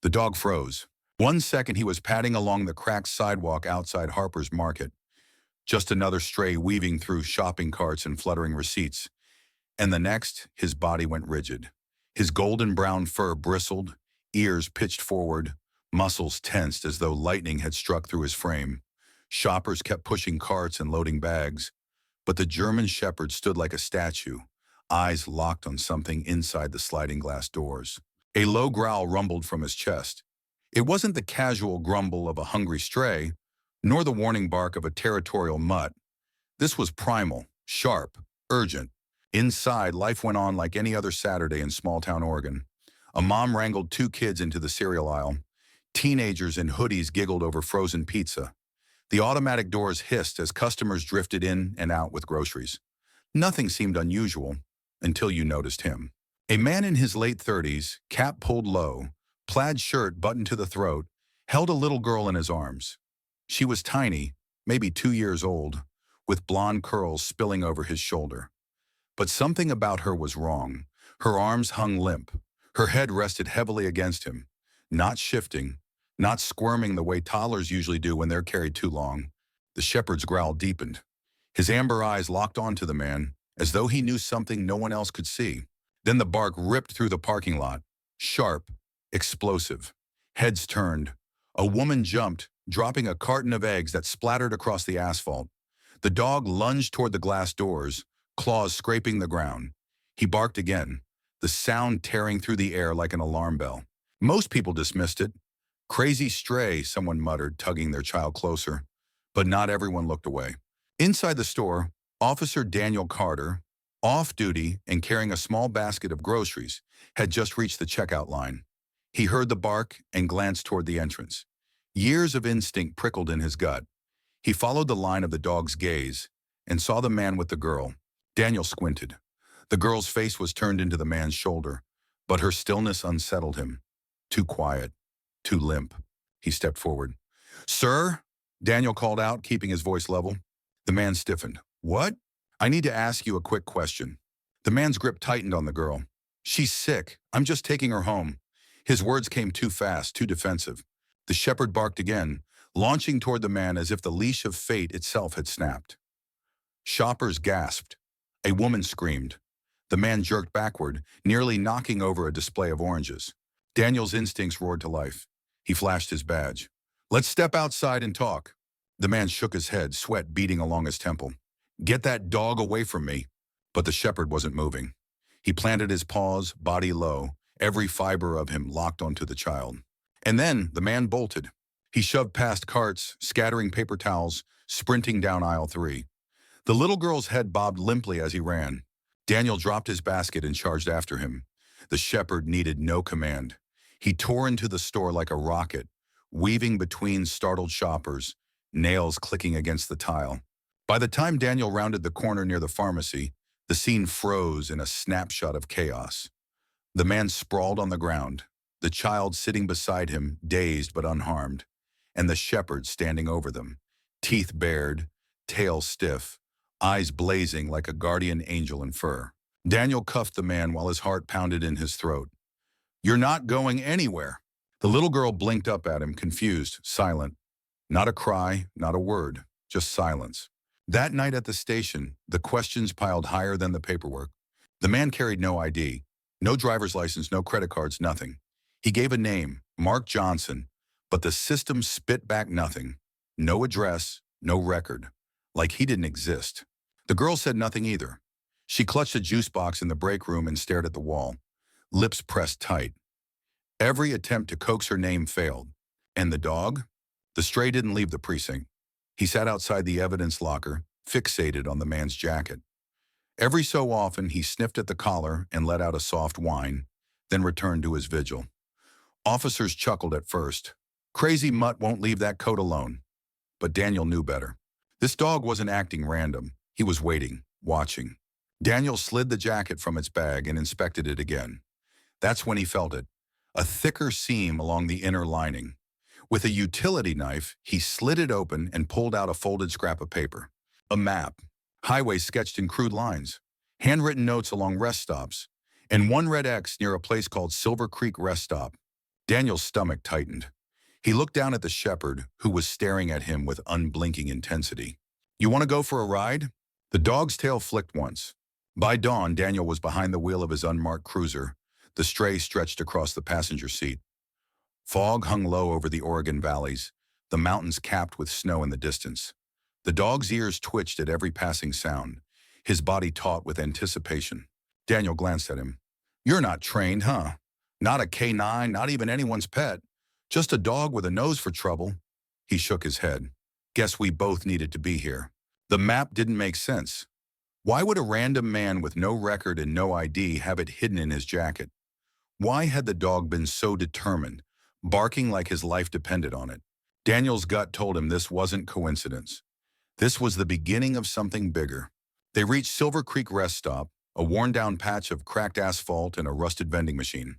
The dog froze. 1 second he was padding along the cracked sidewalk outside Harper's Market, just another stray weaving through shopping carts and fluttering receipts. And the next, his body went rigid. His golden brown fur bristled, ears pitched forward, muscles tensed as though lightning had struck through his frame. Shoppers kept pushing carts and loading bags, but the German shepherd stood like a statue, eyes locked on something inside the sliding glass doors. A low growl rumbled from his chest. It wasn't the casual grumble of a hungry stray, nor the warning bark of a territorial mutt. This was primal, sharp, urgent. Inside, life went on like any other Saturday in small-town Oregon. A mom wrangled two kids into the cereal aisle. Teenagers in hoodies giggled over frozen pizza. The automatic doors hissed as customers drifted in and out with groceries. Nothing seemed unusual until you noticed him. A man in his late 30s, cap pulled low, plaid shirt buttoned to the throat, held a little girl in his arms. She was tiny, maybe 2 years old, with blonde curls spilling over his shoulder. But something about her was wrong. Her arms hung limp. Her head rested heavily against him, not shifting, not squirming the way toddlers usually do when they're carried too long. The shepherd's growl deepened. His amber eyes locked onto the man, as though he knew something no one else could see. Then the bark ripped through the parking lot, sharp, explosive. Heads turned. A woman jumped, dropping a carton of eggs that splattered across the asphalt. The dog lunged toward the glass doors, claws scraping the ground. He barked again, the sound tearing through the air like an alarm bell. Most people dismissed it. Crazy stray, someone muttered, tugging their child closer. But not everyone looked away. Inside the store, Officer Daniel Carter, off duty and carrying a small basket of groceries, had just reached the checkout line. He heard the bark and glanced toward the entrance. Years of instinct prickled in his gut. He followed the line of the dog's gaze and saw the man with the girl. Daniel squinted. The girl's face was turned into the man's shoulder, but her stillness unsettled him. Too quiet, too limp. He stepped forward. "Sir?" Daniel called out, keeping his voice level. The man stiffened. "What?" "I need to ask you a quick question." The man's grip tightened on the girl. "She's sick. I'm just taking her home." His words came too fast, too defensive. The shepherd barked again, launching toward the man as if the leash of fate itself had snapped. Shoppers gasped. A woman screamed. The man jerked backward, nearly knocking over a display of oranges. Daniel's instincts roared to life. He flashed his badge. "Let's step outside and talk." The man shook his head, sweat beading along his temple. "Get that dog away from me." But the shepherd wasn't moving. He planted his paws, body low, every fiber of him locked onto the child. And then the man bolted. He shoved past carts, scattering paper towels, sprinting down aisle 3. The little girl's head bobbed limply as he ran. Daniel dropped his basket and charged after him. The shepherd needed no command. He tore into the store like a rocket, weaving between startled shoppers, nails clicking against the tile. By the time Daniel rounded the corner near the pharmacy, the scene froze in a snapshot of chaos. The man sprawled on the ground, the child sitting beside him, dazed but unharmed, and the shepherd standing over them, teeth bared, tail stiff, eyes blazing like a guardian angel in fur. Daniel cuffed the man while his heart pounded in his throat. "You're not going anywhere." The little girl blinked up at him, confused, silent. Not a cry, not a word, just silence. That night at the station, the questions piled higher than the paperwork. The man carried no ID, no driver's license, no credit cards, nothing. He gave a name, Mark Johnson, but the system spit back nothing. No address, no record. Like he didn't exist. The girl said nothing either. She clutched a juice box in the break room and stared at the wall, lips pressed tight. Every attempt to coax her name failed. And the dog? The stray didn't leave the precinct. He sat outside the evidence locker, fixated on the man's jacket. Every so often, he sniffed at the collar and let out a soft whine, then returned to his vigil. Officers chuckled at first. Crazy mutt won't leave that coat alone. But Daniel knew better. This dog wasn't acting random. He was waiting, watching. Daniel slid the jacket from its bag and inspected it again. That's when he felt it, a thicker seam along the inner lining. With a utility knife, he slid it open and pulled out a folded scrap of paper. A map, highways sketched in crude lines, handwritten notes along rest stops, and one red X near a place called Silver Creek Rest Stop. Daniel's stomach tightened. He looked down at the shepherd, who was staring at him with unblinking intensity. "You want to go for a ride?" The dog's tail flicked once. By dawn, Daniel was behind the wheel of his unmarked cruiser, the stray stretched across the passenger seat. Fog hung low over the Oregon valleys, the mountains capped with snow in the distance. The dog's ears twitched at every passing sound, his body taut with anticipation. Daniel glanced at him. "You're not trained, huh? Not a K9, not even anyone's pet. Just a dog with a nose for trouble." He shook his head. "Guess we both needed to be here." The map didn't make sense. Why would a random man with no record and no ID have it hidden in his jacket? Why had the dog been so determined, barking like his life depended on it? Daniel's gut told him this wasn't coincidence. This was the beginning of something bigger. They reached Silver Creek Rest Stop, a worn-down patch of cracked asphalt and a rusted vending machine.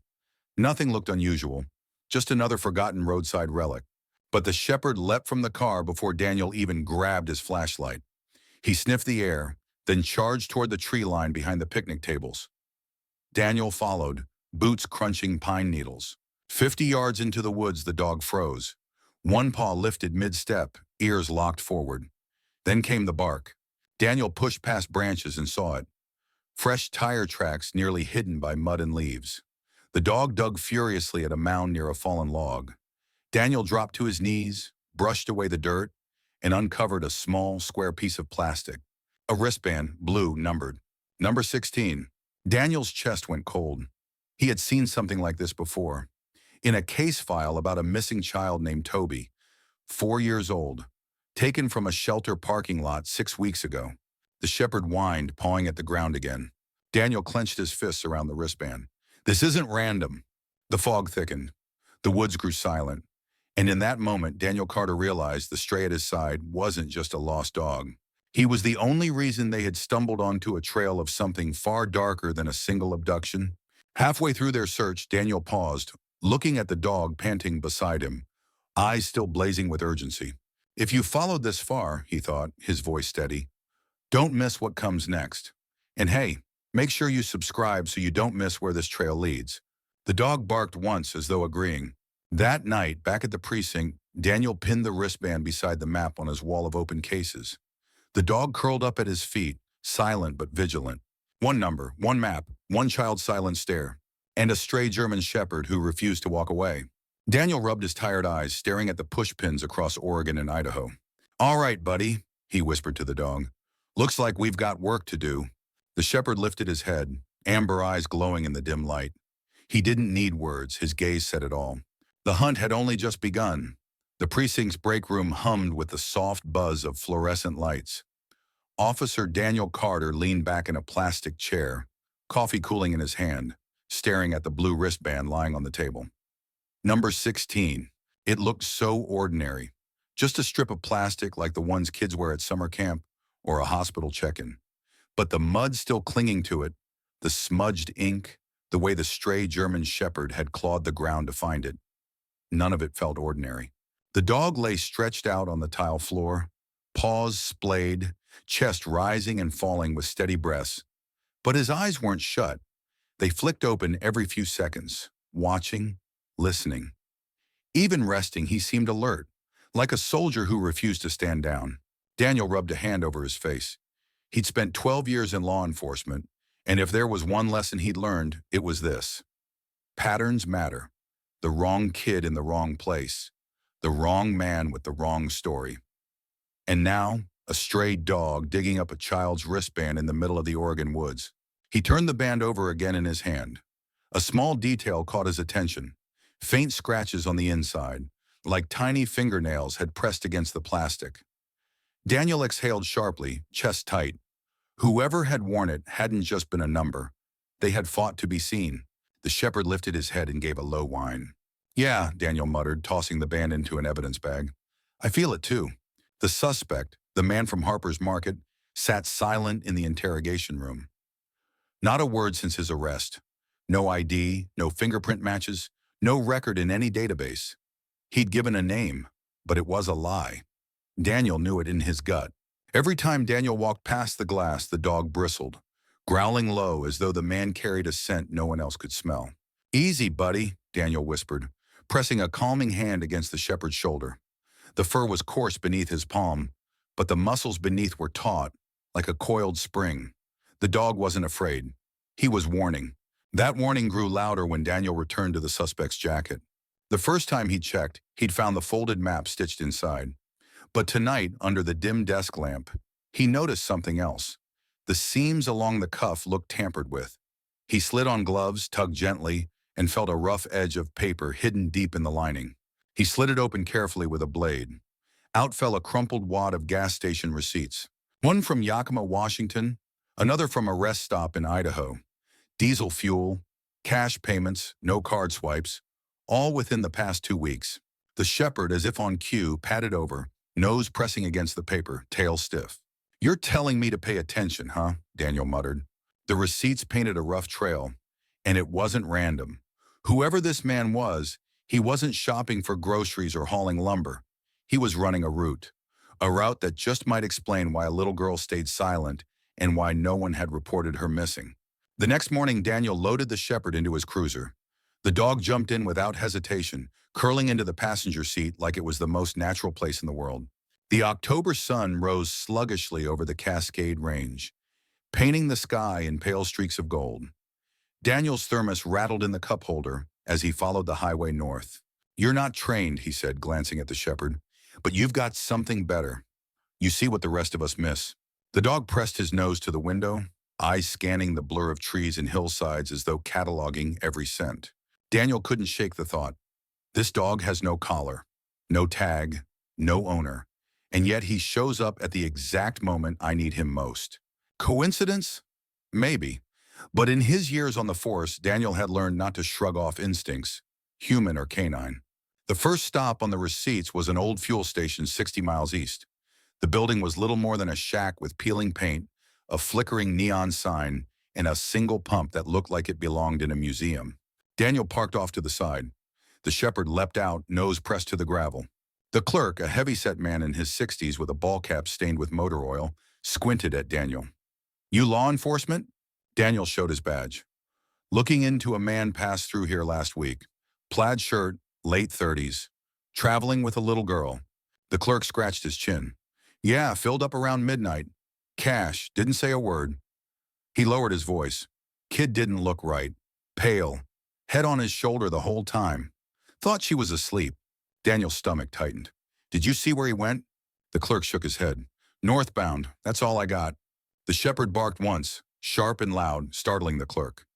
Nothing looked unusual, just another forgotten roadside relic. But the shepherd leapt from the car before Daniel even grabbed his flashlight. He sniffed the air, then charged toward the tree line behind the picnic tables. Daniel followed, boots crunching pine needles. 50 yards into the woods, the dog froze. One paw lifted mid-step, ears locked forward. Then came the bark. Daniel pushed past branches and saw it. Fresh tire tracks nearly hidden by mud and leaves. The dog dug furiously at a mound near a fallen log. Daniel dropped to his knees, brushed away the dirt, and uncovered a small, square piece of plastic. A wristband, blue, numbered. Number 16. Daniel's chest went cold. He had seen something like this before. In a case file about a missing child named Toby, 4 years old, taken from a shelter parking lot 6 weeks ago. The shepherd whined, pawing at the ground again. Daniel clenched his fists around the wristband. "This isn't random." The fog thickened. The woods grew silent. And in that moment, Daniel Carter realized the stray at his side wasn't just a lost dog. He was the only reason they had stumbled onto a trail of something far darker than a single abduction. Halfway through their search, Daniel paused, looking at the dog panting beside him, eyes still blazing with urgency. "If you followed this far," he thought, his voice steady, "don't miss what comes next. And hey, make sure you subscribe so you don't miss where this trail leads." The dog barked once as though agreeing. That night, back at the precinct, Daniel pinned the wristband beside the map on his wall of open cases. The dog curled up at his feet, silent but vigilant. One number, one map, one child's silent stare, and a stray German shepherd who refused to walk away. Daniel rubbed his tired eyes, staring at the pushpins across Oregon and Idaho. "All right, buddy," he whispered to the dog. "Looks like we've got work to do." The shepherd lifted his head, amber eyes glowing in the dim light. He didn't need words, his gaze said it all. The hunt had only just begun. The precinct's break room hummed with the soft buzz of fluorescent lights. Officer Daniel Carter leaned back in a plastic chair, coffee cooling in his hand, staring at the blue wristband lying on the table. Number 16. It looked so ordinary. Just a strip of plastic like the ones kids wear at summer camp or a hospital check-in. But the mud still clinging to it, the smudged ink, the way the stray German shepherd had clawed the ground to find it. None of it felt ordinary. The dog lay stretched out on the tile floor, paws splayed, chest rising and falling with steady breaths. But his eyes weren't shut. They flicked open every few seconds, watching, listening. Even resting, he seemed alert, like a soldier who refused to stand down. Daniel rubbed a hand over his face. He'd spent 12 years in law enforcement, and if there was one lesson he'd learned, it was this. Patterns matter. The wrong kid in the wrong place. The wrong man with the wrong story. And now, a stray dog digging up a child's wristband in the middle of the Oregon woods. He turned the band over again in his hand. A small detail caught his attention. Faint scratches on the inside, like tiny fingernails had pressed against the plastic. Daniel exhaled sharply, chest tight. Whoever had worn it hadn't just been a number. They had fought to be seen. The shepherd lifted his head and gave a low whine. "Yeah," Daniel muttered, tossing the band into an evidence bag. "I feel it too." The suspect, the man from Harper's Market, sat silent in the interrogation room. Not a word since his arrest. No ID, no fingerprint matches, no record in any database. He'd given a name, but it was a lie. Daniel knew it in his gut. Every time Daniel walked past the glass, the dog bristled, growling low as though the man carried a scent no one else could smell. "Easy, buddy," Daniel whispered, pressing a calming hand against the shepherd's shoulder. The fur was coarse beneath his palm, but the muscles beneath were taut, like a coiled spring. The dog wasn't afraid. He was warning. That warning grew louder when Daniel returned to the suspect's jacket. The first time he checked, he'd found the folded map stitched inside. But tonight, under the dim desk lamp, he noticed something else. The seams along the cuff looked tampered with. He slid on gloves, tugged gently, and felt a rough edge of paper hidden deep in the lining. He slid it open carefully with a blade. Out fell a crumpled wad of gas station receipts. One from Yakima, Washington, another from a rest stop in Idaho. Diesel fuel, cash payments, no card swipes, all within the past 2 weeks. The shepherd, as if on cue, padded over, nose pressing against the paper, tail stiff. "You're telling me to pay attention, huh?" Daniel muttered. The receipts painted a rough trail, and it wasn't random. Whoever this man was, he wasn't shopping for groceries or hauling lumber. He was running a route that just might explain why a little girl stayed silent and why no one had reported her missing. The next morning, Daniel loaded the shepherd into his cruiser. The dog jumped in without hesitation, curling into the passenger seat like it was the most natural place in the world. The October sun rose sluggishly over the Cascade Range, painting the sky in pale streaks of gold. Daniel's thermos rattled in the cup holder as he followed the highway north. "You're not trained," he said, glancing at the shepherd, "but you've got something better. You see what the rest of us miss." The dog pressed his nose to the window, eyes scanning the blur of trees and hillsides as though cataloging every scent. Daniel couldn't shake the thought. This dog has no collar, no tag, no owner, and yet he shows up at the exact moment I need him most. Coincidence? Maybe. But in his years on the force, Daniel had learned not to shrug off instincts, human or canine. The first stop on the receipts was an old fuel station 60 miles east. The building was little more than a shack with peeling paint, a flickering neon sign, and a single pump that looked like it belonged in a museum. Daniel parked off to the side. The shepherd leapt out, nose pressed to the gravel. The clerk, a heavy-set man in his 60s with a ball cap stained with motor oil, squinted at Daniel. "You law enforcement?" Daniel showed his badge. "Looking into a man passed through here last week. Plaid shirt, late 30s. Traveling with a little girl." The clerk scratched his chin. "Yeah, filled up around midnight. Cash, didn't say a word." He lowered his voice. "Kid didn't look right. Pale. Head on his shoulder the whole time. Thought she was asleep." Daniel's stomach tightened. "Did you see where he went?" The clerk shook his head. "Northbound, that's all I got." The shepherd barked once, sharp and loud, startling the clerk.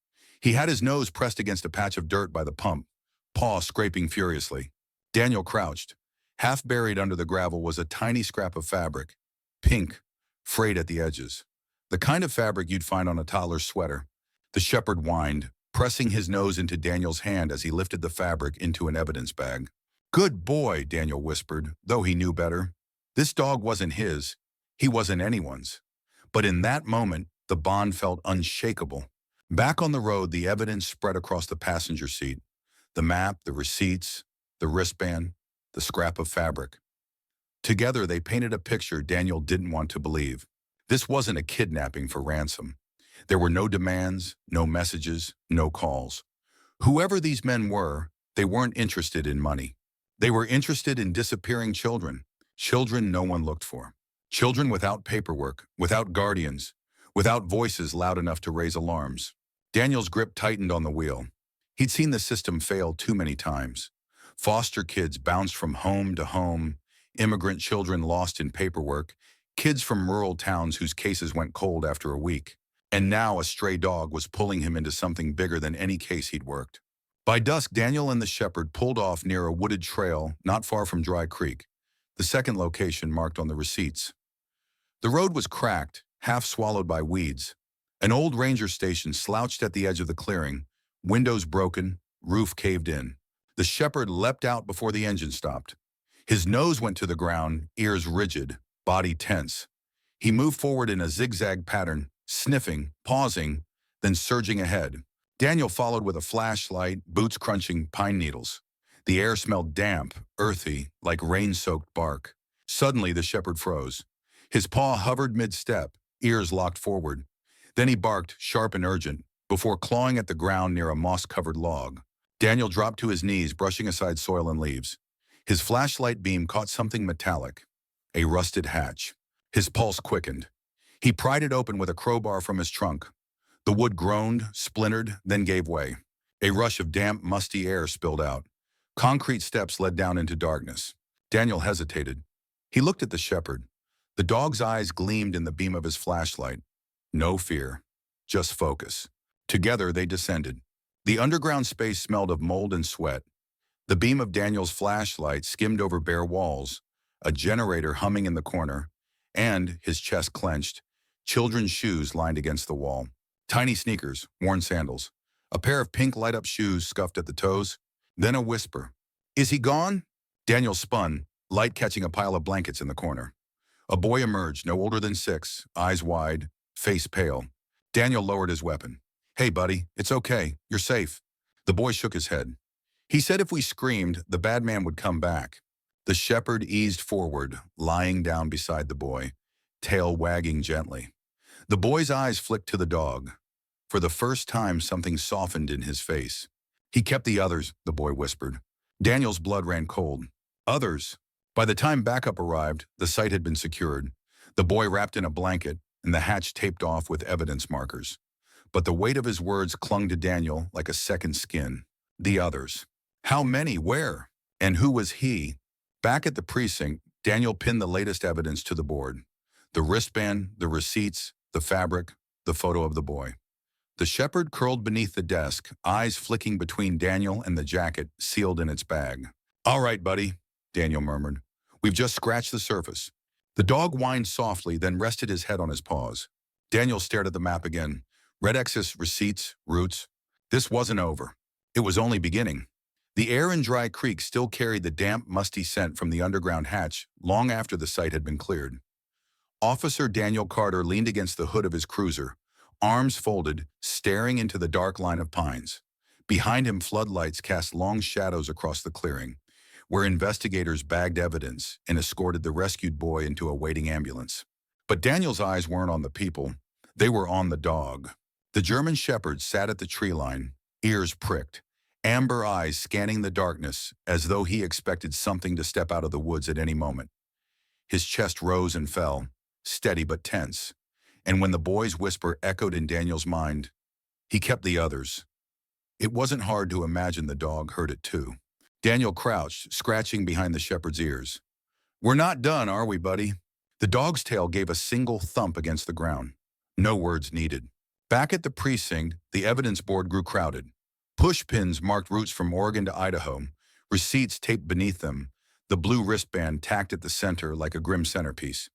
He had his nose pressed against a patch of dirt by the pump, paw scraping furiously. Daniel crouched. Half buried under the gravel was a tiny scrap of fabric, pink, frayed at the edges. The kind of fabric you'd find on a toddler's sweater. The shepherd whined, pressing his nose into Daniel's hand as he lifted the fabric into an evidence bag. "Good boy," Daniel whispered, though he knew better. This dog wasn't his. He wasn't anyone's. But in that moment, the bond felt unshakable. Back on the road, the evidence spread across the passenger seat. The map, the receipts, the wristband, the scrap of fabric. Together, they painted a picture Daniel didn't want to believe. This wasn't a kidnapping for ransom. There were no demands, no messages, no calls. Whoever these men were, they weren't interested in money. They were interested in disappearing children, children no one looked for. Children without paperwork, without guardians, without voices loud enough to raise alarms. Daniel's grip tightened on the wheel. He'd seen the system fail too many times. Foster kids bounced from home to home, immigrant children lost in paperwork, kids from rural towns whose cases went cold after a week. And now a stray dog was pulling him into something bigger than any case he'd worked. By dusk, Daniel and the shepherd pulled off near a wooded trail not far from Dry Creek, the second location marked on the receipts. The road was cracked, half swallowed by weeds. An old ranger station slouched at the edge of the clearing, windows broken, roof caved in. The shepherd leapt out before the engine stopped. His nose went to the ground, ears rigid, body tense. He moved forward in a zigzag pattern, sniffing, pausing, then surging ahead. Daniel followed with a flashlight, boots crunching pine needles. The air smelled damp, earthy, like rain-soaked bark. Suddenly, the shepherd froze. His paw hovered mid-step, ears locked forward. Then he barked, sharp and urgent, before clawing at the ground near a moss-covered log. Daniel dropped to his knees, brushing aside soil and leaves. His flashlight beam caught something metallic, a rusted hatch. His pulse quickened. He pried it open with a crowbar from his trunk. The wood groaned, splintered, then gave way. A rush of damp, musty air spilled out. Concrete steps led down into darkness. Daniel hesitated. He looked at the shepherd. The dog's eyes gleamed in the beam of his flashlight. No fear, just focus. Together they descended. The underground space smelled of mold and sweat. The beam of Daniel's flashlight skimmed over bare walls, a generator humming in the corner, and, his chest clenched, children's shoes lined against the wall. Tiny sneakers, worn sandals. A pair of pink light-up shoes scuffed at the toes. Then a whisper. "Is he gone?" Daniel spun, light catching a pile of blankets in the corner. A boy emerged, no older than 6, eyes wide, face pale. Daniel lowered his weapon. "Hey, buddy, it's okay. You're safe." The boy shook his head. "He said if we screamed, the bad man would come back." The shepherd eased forward, lying down beside the boy, tail wagging gently. The boy's eyes flicked to the dog. For the first time, something softened in his face. "He kept the others," the boy whispered. Daniel's blood ran cold. Others? By the time backup arrived, the site had been secured. The boy wrapped in a blanket, and the hatch taped off with evidence markers. But the weight of his words clung to Daniel like a second skin. The others. How many? Where? And who was he? Back at the precinct, Daniel pinned the latest evidence to the board. The wristband, the receipts, the fabric, the photo of the boy. The shepherd curled beneath the desk, eyes flicking between Daniel and the jacket sealed in its bag. "All right, buddy," Daniel murmured. "We've just scratched the surface." The dog whined softly, then rested his head on his paws. Daniel stared at the map again. Red X's, receipts, routes. This wasn't over. It was only beginning. The air in Dry Creek still carried the damp, musty scent from the underground hatch long after the site had been cleared. Officer Daniel Carter leaned against the hood of his cruiser, arms folded, staring into the dark line of pines. Behind him, floodlights cast long shadows across the clearing, where investigators bagged evidence and escorted the rescued boy into a waiting ambulance. But Daniel's eyes weren't on the people. They were on the dog. The German shepherd sat at the tree line, ears pricked, amber eyes scanning the darkness as though he expected something to step out of the woods at any moment. His chest rose and fell, steady but tense. And when the boy's whisper echoed in Daniel's mind, "He kept the others," it wasn't hard to imagine the dog heard it too. Daniel crouched, scratching behind the shepherd's ears. "We're not done, are we, buddy?" The dog's tail gave a single thump against the ground. No words needed. Back at the precinct, the evidence board grew crowded. Push pins marked routes from Oregon to Idaho, receipts taped beneath them, the blue wristband tacked at the center like a grim centerpiece.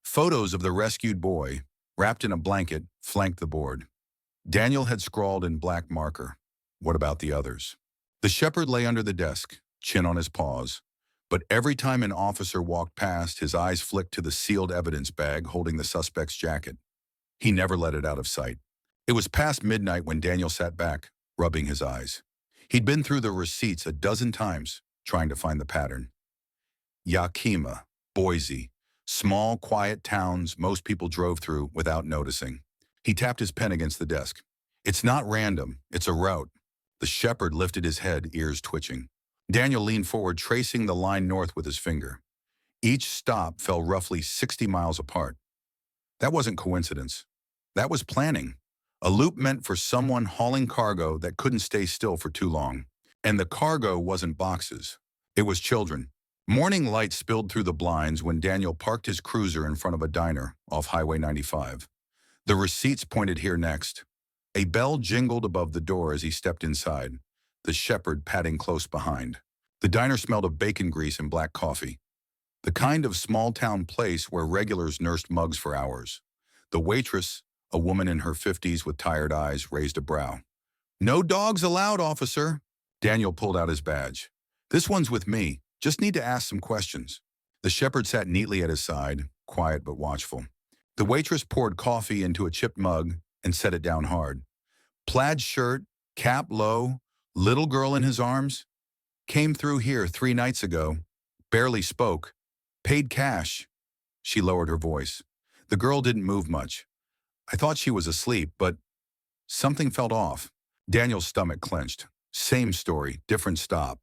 Photos of the rescued boy, wrapped in a blanket, flanked the board. Daniel had scrawled in black marker, "What about the others?" The shepherd lay under the desk, chin on his paws. But every time an officer walked past, his eyes flicked to the sealed evidence bag holding the suspect's jacket. He never let it out of sight. It was past midnight when Daniel sat back, rubbing his eyes. He'd been through the receipts a dozen times, trying to find the pattern. Yakima, Boise, small, quiet towns most people drove through without noticing. He tapped his pen against the desk. "It's not random, it's a route." The shepherd lifted his head, ears twitching. Daniel leaned forward, tracing the line north with his finger. Each stop fell roughly 60 miles apart. That wasn't coincidence. That was planning. A loop meant for someone hauling cargo that couldn't stay still for too long. And the cargo wasn't boxes. It was children. Morning light spilled through the blinds when Daniel parked his cruiser in front of a diner off Highway 95. The receipts pointed here next. A bell jingled above the door as he stepped inside, the shepherd padding close behind. The diner smelled of bacon grease and black coffee. The kind of small-town place where regulars nursed mugs for hours. The waitress, a woman in her 50s with tired eyes, raised a brow. "No dogs allowed, officer." Daniel pulled out his badge. "This one's with me. Just need to ask some questions." The shepherd sat neatly at his side, quiet but watchful. The waitress poured coffee into a chipped mug and set it down hard. Plaid shirt, cap low, little girl in his arms. "Came through here 3 nights ago. Barely spoke. Paid cash." She lowered her voice. The girl didn't move much. "I thought she was asleep, but..." Something felt off. Daniel's stomach clenched. Same story, different stop.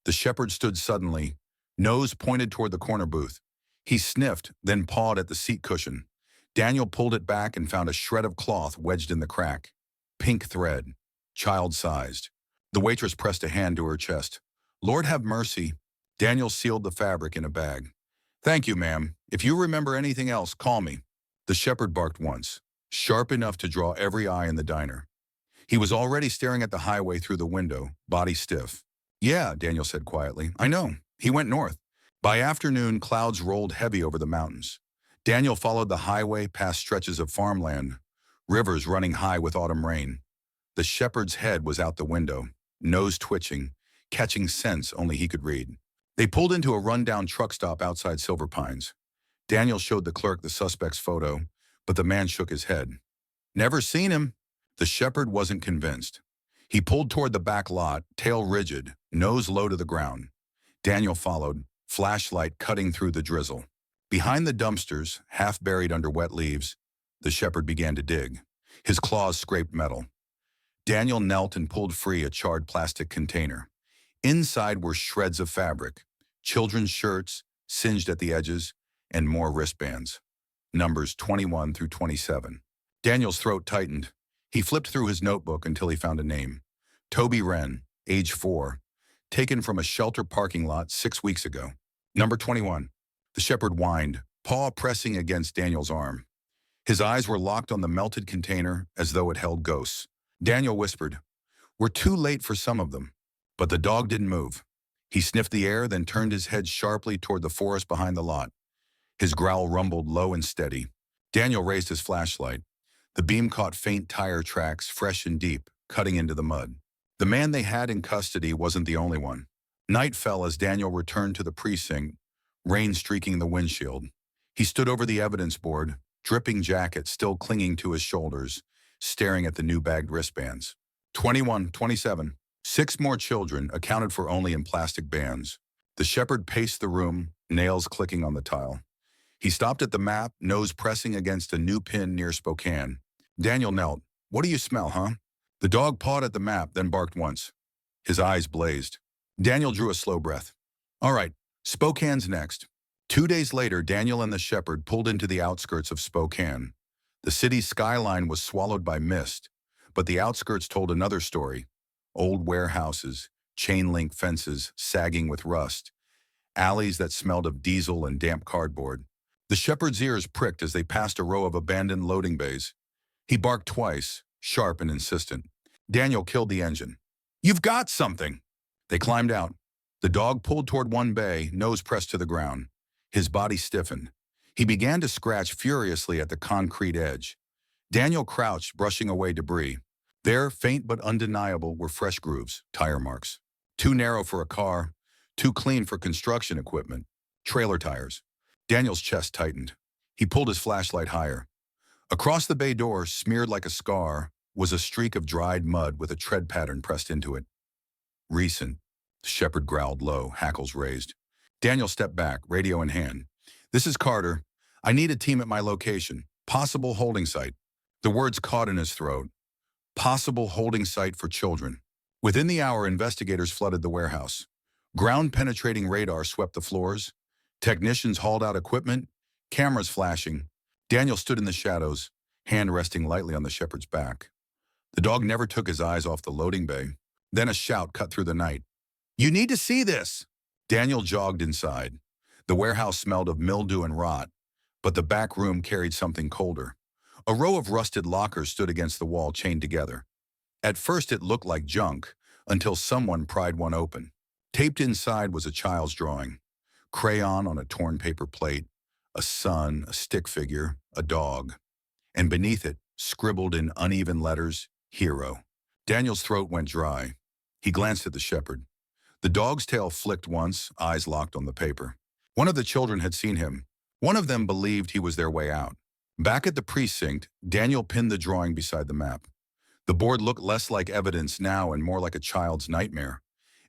The shepherd stood suddenly, nose pointed toward the corner booth. He sniffed, then pawed at the seat cushion. Daniel pulled it back and found a shred of cloth wedged in the crack. Pink thread, child-sized. The waitress pressed a hand to her chest. Lord have mercy. Daniel sealed the fabric in a bag. Thank you, ma'am. If you remember anything else, call me. The shepherd barked once, sharp enough to draw every eye in the diner. He was already staring at the highway through the window, body stiff. Yeah, Daniel said quietly. I know. He went north. By afternoon, clouds rolled heavy over the mountains. Daniel followed the highway past stretches of farmland, rivers running high with autumn rain. The shepherd's head was out the window, nose twitching, catching scents only he could read. They pulled into a rundown truck stop outside Silver Pines. Daniel showed the clerk the suspect's photo, but the man shook his head. Never seen him. The shepherd wasn't convinced. He pulled toward the back lot, tail rigid, nose low to the ground. Daniel followed, flashlight cutting through the drizzle. Behind the dumpsters, half buried under wet leaves, the shepherd began to dig. His claws scraped metal. Daniel knelt and pulled free a charred plastic container. Inside were shreds of fabric, children's shirts, singed at the edges, and more wristbands. Numbers 21 through 27. Daniel's throat tightened. He flipped through his notebook until he found a name. Toby Wren, age 4, taken from a shelter parking lot 6 weeks ago. Number 21. The shepherd whined, paw pressing against Daniel's arm. His eyes were locked on the melted container as though it held ghosts. Daniel whispered, "We're too late for some of them." But the dog didn't move. He sniffed the air, then turned his head sharply toward the forest behind the lot. His growl rumbled low and steady. Daniel raised his flashlight. The beam caught faint tire tracks, fresh and deep, cutting into the mud. The man they had in custody wasn't the only one. Night fell as Daniel returned to the precinct, rain streaking the windshield. He stood over the evidence board, dripping jacket still clinging to his shoulders, staring at the new bagged wristbands. 21, 27. 6 more children, accounted for only in plastic bands. The shepherd paced the room, nails clicking on the tile. He stopped at the map, nose pressing against a new pin near Spokane. Daniel knelt. "What do you smell, huh?" The dog pawed at the map, then barked once. His eyes blazed. Daniel drew a slow breath. All right, Spokane's next. 2 days later, Daniel and the shepherd pulled into the outskirts of Spokane. The city's skyline was swallowed by mist, but the outskirts told another story. Old warehouses, chain-link fences sagging with rust, alleys that smelled of diesel and damp cardboard. The shepherd's ears pricked as they passed a row of abandoned loading bays. He barked twice, sharp and insistent. Daniel killed the engine. "You've got something!" They climbed out. The dog pulled toward one bay, nose pressed to the ground. His body stiffened. He began to scratch furiously at the concrete edge. Daniel crouched, brushing away debris. There, faint but undeniable, were fresh grooves, tire marks. Too narrow for a car, too clean for construction equipment. Trailer tires. Daniel's chest tightened. He pulled his flashlight higher. Across the bay door, smeared like a scar, was a streak of dried mud with a tread pattern pressed into it. Recent. The shepherd growled low, hackles raised. Daniel stepped back, radio in hand. "This is Carter. I need a team at my location. Possible holding site." The words caught in his throat. Possible holding site for children. Within the hour, investigators flooded the warehouse. Ground-penetrating radar swept the floors. Technicians hauled out equipment, cameras flashing. Daniel stood in the shadows, hand resting lightly on the shepherd's back. The dog never took his eyes off the loading bay. Then a shout cut through the night. "You need to see this!" Daniel jogged inside. The warehouse smelled of mildew and rot, but the back room carried something colder. A row of rusted lockers stood against the wall, chained together. At first it looked like junk, until someone pried one open. Taped inside was a child's drawing. Crayon on a torn paper plate, a sun, a stick figure, a dog. And beneath it, scribbled in uneven letters, "Hero." Daniel's throat went dry. He glanced at the shepherd. The dog's tail flicked once, eyes locked on the paper. One of the children had seen him. One of them believed he was their way out. Back at the precinct, Daniel pinned the drawing beside the map. The board looked less like evidence now and more like a child's nightmare.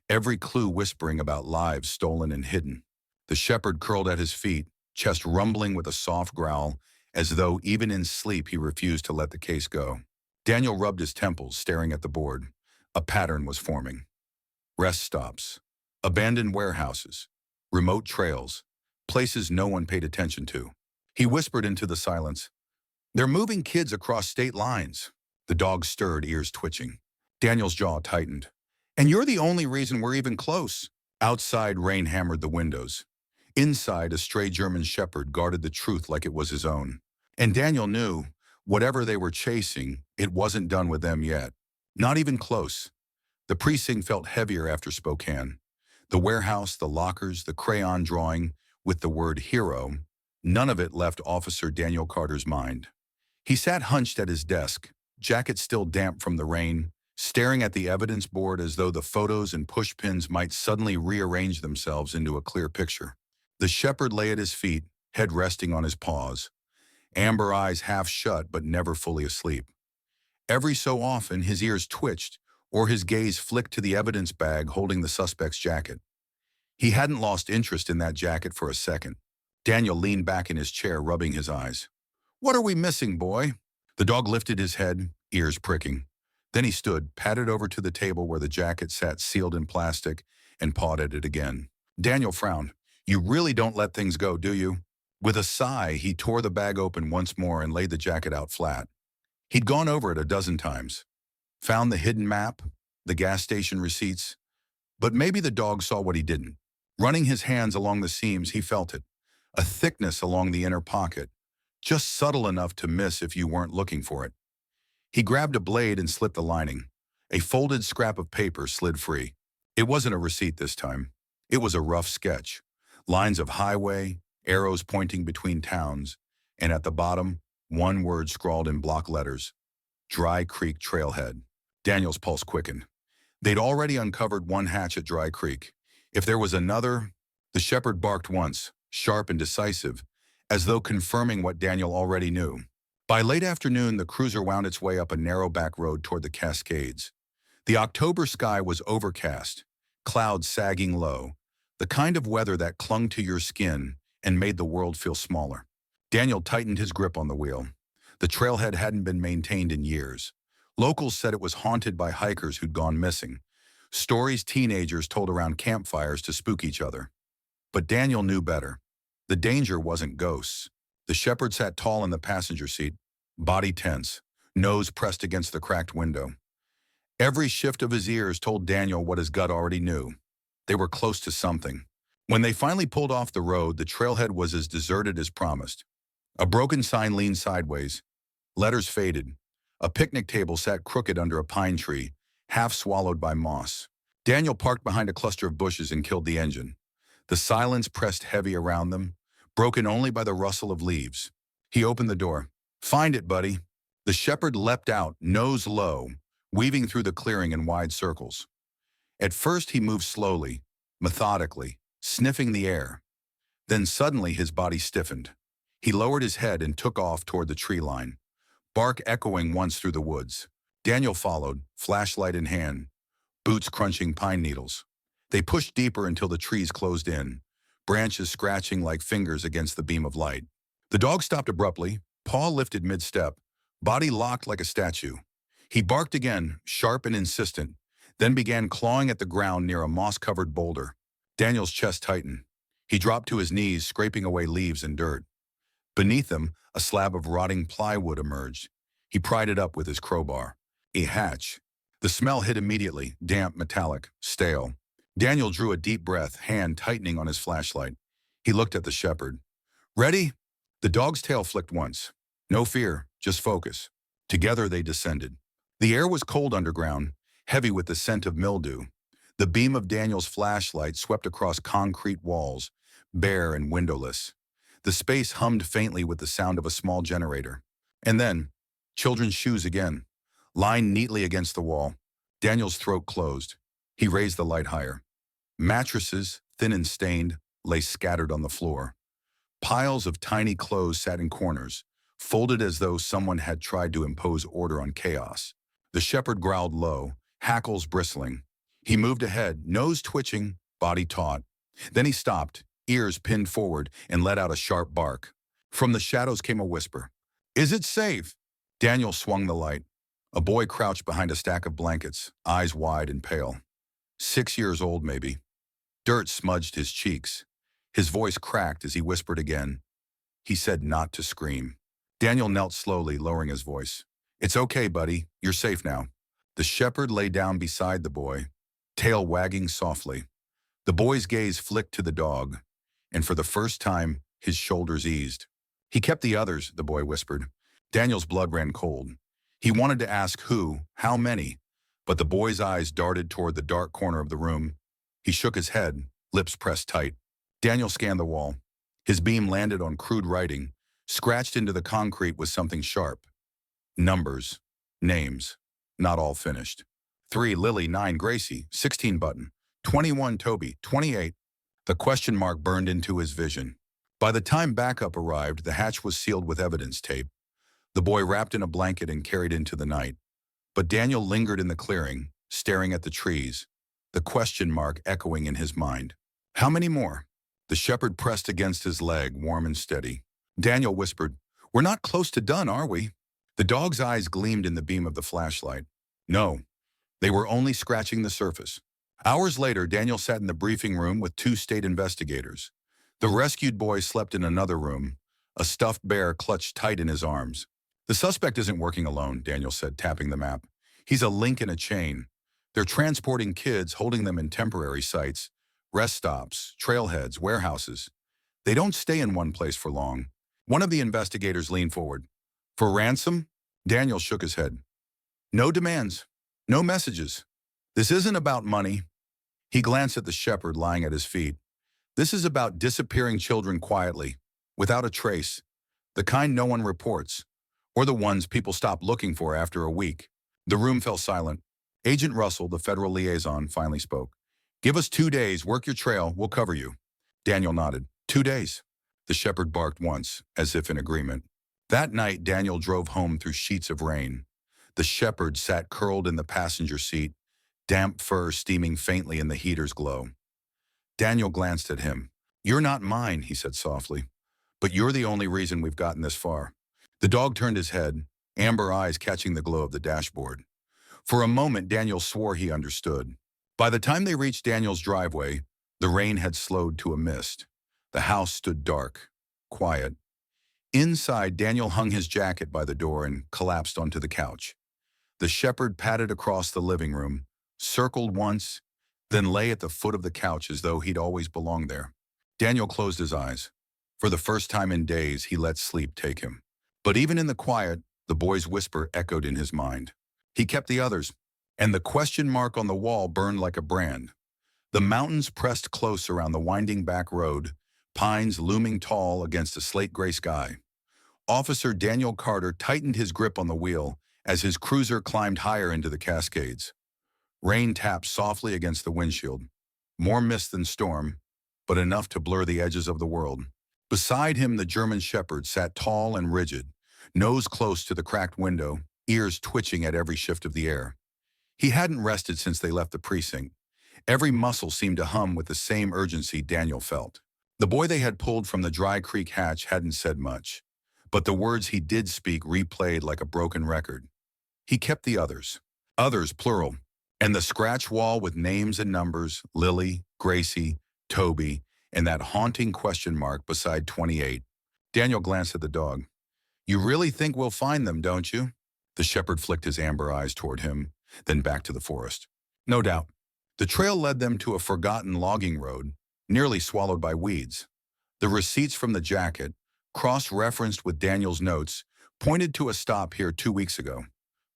Every clue whispering about lives stolen and hidden. The shepherd curled at his feet, chest rumbling with a soft growl, as though even in sleep he refused to let the case go. Daniel rubbed his temples, staring at the board. A pattern was forming. rest stops, abandoned warehouses, remote trails, places no one paid attention to. He whispered into the silence, "They're moving kids across state lines." The dog stirred, ears twitching. Daniel's jaw tightened. "And you're the only reason we're even close." Outside, rain hammered the windows. Inside, a stray German shepherd guarded the truth like it was his own. And Daniel knew, whatever they were chasing, it wasn't done with them yet. Not even close. The precinct felt heavier after Spokane. The warehouse, the lockers, the crayon drawing with the word hero, none of it left Officer Daniel Carter's mind. He sat hunched at his desk, jacket still damp from the rain, staring at the evidence board as though the photos and pushpins might suddenly rearrange themselves into a clear picture. The shepherd lay at his feet, head resting on his paws, amber eyes half shut but never fully asleep. Every so often, his ears twitched, or his gaze flicked to the evidence bag holding the suspect's jacket. He hadn't lost interest in that jacket for a second. Daniel leaned back in his chair, rubbing his eyes. "What are we missing, boy?" The dog lifted his head, ears pricking. Then he stood, padded over to the table where the jacket sat sealed in plastic, and pawed at it again. Daniel frowned. "You really don't let things go, do you?" With a sigh, he tore the bag open once more and laid the jacket out flat. He'd gone over it a dozen times. Found the hidden map, the gas station receipts. But maybe the dog saw what he didn't. Running his hands along the seams, he felt it. A thickness along the inner pocket. Just subtle enough to miss if you weren't looking for it. He grabbed a blade and slit the lining. A folded scrap of paper slid free. It wasn't a receipt this time. It was a rough sketch. Lines of highway, arrows pointing between towns, and at the bottom, one word scrawled in block letters. Dry Creek Trailhead. Daniel's pulse quickened. They'd already uncovered one hatch at Dry Creek. If there was another, the shepherd barked once, sharp and decisive, as though confirming what Daniel already knew. By late afternoon, the cruiser wound its way up a narrow back road toward the Cascades. The October sky was overcast, clouds sagging low, the kind of weather that clung to your skin and made the world feel smaller. Daniel tightened his grip on the wheel. The trailhead hadn't been maintained in years. Locals said it was haunted by hikers who'd gone missing. Stories teenagers told around campfires to spook each other. But Daniel knew better. The danger wasn't ghosts. The shepherd sat tall in the passenger seat, body tense, nose pressed against the cracked window. Every shift of his ears told Daniel what his gut already knew. They were close to something. When they finally pulled off the road, the trailhead was as deserted as promised. A broken sign leaned sideways. Letters faded. A picnic table sat crooked under a pine tree, half swallowed by moss. Daniel parked behind a cluster of bushes and killed the engine. The silence pressed heavy around them, broken only by the rustle of leaves. He opened the door. "Find it, buddy." The shepherd leapt out, nose low, weaving through the clearing in wide circles. At first he moved slowly, methodically, sniffing the air. Then suddenly his body stiffened. He lowered his head and took off toward the tree line, bark echoing once through the woods. Daniel followed, flashlight in hand, boots crunching pine needles. They pushed deeper until the trees closed in, branches scratching like fingers against the beam of light. The dog stopped abruptly, paw lifted mid-step, body locked like a statue. He barked again, sharp and insistent, then began clawing at the ground near a moss-covered boulder. Daniel's chest tightened. He dropped to his knees, scraping away leaves and dirt. Beneath him, a slab of rotting plywood emerged. He pried it up with his crowbar. A hatch. The smell hit immediately, damp, metallic, stale. Daniel drew a deep breath, hand tightening on his flashlight. He looked at the shepherd. "Ready?" The dog's tail flicked once. No fear, just focus. Together they descended. The air was cold underground, heavy with the scent of mildew. The beam of Daniel's flashlight swept across concrete walls, bare and windowless. The space hummed faintly with the sound of a small generator. And then, children's shoes again, lined neatly against the wall. Daniel's throat closed. He raised the light higher. Mattresses, thin and stained, lay scattered on the floor. Piles of tiny clothes sat in corners, folded as though someone had tried to impose order on chaos. The shepherd growled low, hackles bristling. He moved ahead, nose twitching, body taut. Then he stopped, ears pinned forward, and let out a sharp bark. From the shadows came a whisper. "Is it safe?" Daniel swung the light. A boy crouched behind a stack of blankets, eyes wide and pale. 6 years old maybe. Dirt smudged his cheeks. His voice cracked as he whispered again. He said not to scream. Daniel knelt slowly, lowering his voice. It's okay, buddy. You're safe now. The shepherd lay down beside the boy, tail wagging softly. The boy's gaze flicked to the dog, and for the first time, his shoulders eased. He kept the others, the boy whispered. Daniel's blood ran cold. He wanted to ask who, how many, but the boy's eyes darted toward the dark corner of the room. He shook his head, lips pressed tight. Daniel scanned the wall. His beam landed on crude writing, scratched into the concrete with something sharp. Numbers, names, not all finished. 3 Lily, 9 Gracie, 16 Button, 21 Toby, 28. The question mark burned into his vision. By the time backup arrived, the hatch was sealed with evidence tape. The boy wrapped in a blanket and carried into the night. But Daniel lingered in the clearing, staring at the trees, the question mark echoing in his mind. How many more? The shepherd pressed against his leg, warm and steady. Daniel whispered, We're not close to done, are we? The dog's eyes gleamed in the beam of the flashlight. No, they were only scratching the surface. Hours later, Daniel sat in the briefing room with 2 state investigators. The rescued boy slept in another room, a stuffed bear clutched tight in his arms. The suspect isn't working alone, Daniel said, tapping the map. He's a link in a chain. They're transporting kids, holding them in temporary sites, rest stops, trailheads, warehouses. They don't stay in one place for long. One of the investigators leaned forward. For ransom? Daniel shook his head. No demands. No messages. This isn't about money. He glanced at the shepherd lying at his feet. This is about disappearing children quietly, without a trace, the kind no one reports, or the ones people stop looking for after a week. The room fell silent. Agent Russell, the federal liaison, finally spoke. Give us 2 days, work your trail, we'll cover you. Daniel nodded. 2 days. The shepherd barked once, as if in agreement. That night, Daniel drove home through sheets of rain. The shepherd sat curled in the passenger seat, damp fur steaming faintly in the heater's glow. Daniel glanced at him. You're not mine, he said softly, but you're the only reason we've gotten this far. The dog turned his head, amber eyes catching the glow of the dashboard. For a moment, Daniel swore he understood. By the time they reached Daniel's driveway, the rain had slowed to a mist. The house stood dark, quiet. Inside, Daniel hung his jacket by the door and collapsed onto the couch. The shepherd padded across the living room, circled once, then lay at the foot of the couch as though he'd always belonged there. Daniel closed his eyes. For the first time in days, he let sleep take him. But even in the quiet, the boy's whisper echoed in his mind. He kept the others, and the question mark on the wall burned like a brand. The mountains pressed close around the winding back road, pines looming tall against a slate-gray sky. Officer Daniel Carter tightened his grip on the wheel as his cruiser climbed higher into the Cascades. Rain tapped softly against the windshield. More mist than storm, but enough to blur the edges of the world. Beside him, the German shepherd sat tall and rigid, nose close to the cracked window, ears twitching at every shift of the air. He hadn't rested since they left the precinct. Every muscle seemed to hum with the same urgency Daniel felt. The boy they had pulled from the Dry Creek hatch hadn't said much, but the words he did speak replayed like a broken record. He kept the others. Others, plural. And the scratch wall with names and numbers, Lily, Gracie, Toby, and that haunting question mark beside 28. Daniel glanced at the dog. You really think we'll find them, don't you? The shepherd flicked his amber eyes toward him, then back to the forest. No doubt. The trail led them to a forgotten logging road, nearly swallowed by weeds. The receipts from the jacket, cross-referenced with Daniel's notes, pointed to a stop here 2 weeks ago.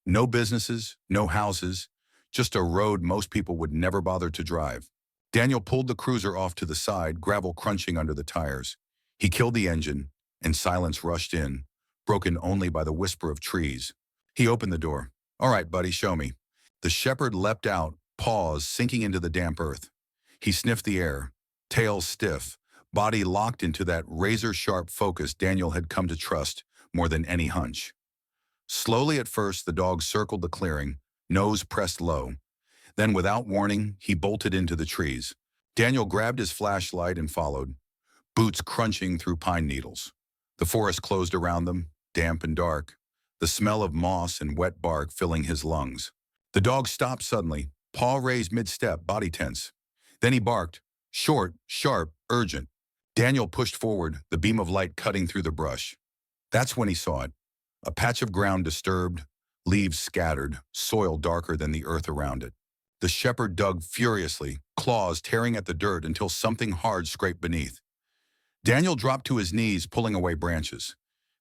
No businesses, no houses, just a road most people would never bother to drive. Daniel pulled the cruiser off to the side, gravel crunching under the tires. He killed the engine, and silence rushed in, broken only by the whisper of trees. He opened the door. All right, buddy, show me. The shepherd leapt out, paws sinking into the damp earth. He sniffed the air, tail stiff, body locked into that razor-sharp focus Daniel had come to trust more than any hunch. Slowly at first, the dog circled the clearing, nose pressed low. Then, without warning, he bolted into the trees. Daniel grabbed his flashlight and followed, boots crunching through pine needles. The forest closed around them, damp and dark, the smell of moss and wet bark filling his lungs. The dog stopped suddenly, paw raised mid-step, body tense. Then he barked, short, sharp, urgent. Daniel pushed forward, the beam of light cutting through the brush. That's when he saw it. A patch of ground disturbed, leaves scattered, soil darker than the earth around it. The shepherd dug furiously, claws tearing at the dirt until something hard scraped beneath. Daniel dropped to his knees, pulling away branches.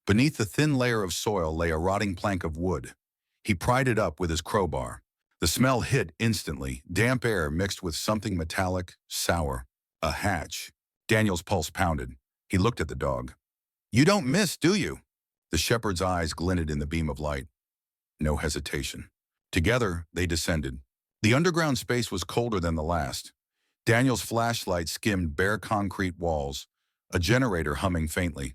Beneath the thin layer of soil lay a rotting plank of wood. He pried it up with his crowbar. The smell hit instantly, damp air mixed with something metallic, sour. A hatch. Daniel's pulse pounded. He looked at the dog. "You don't miss, do you?" The shepherd's eyes glinted in the beam of light. No hesitation. Together, they descended. The underground space was colder than the last. Daniel's flashlight skimmed bare concrete walls, a generator humming faintly.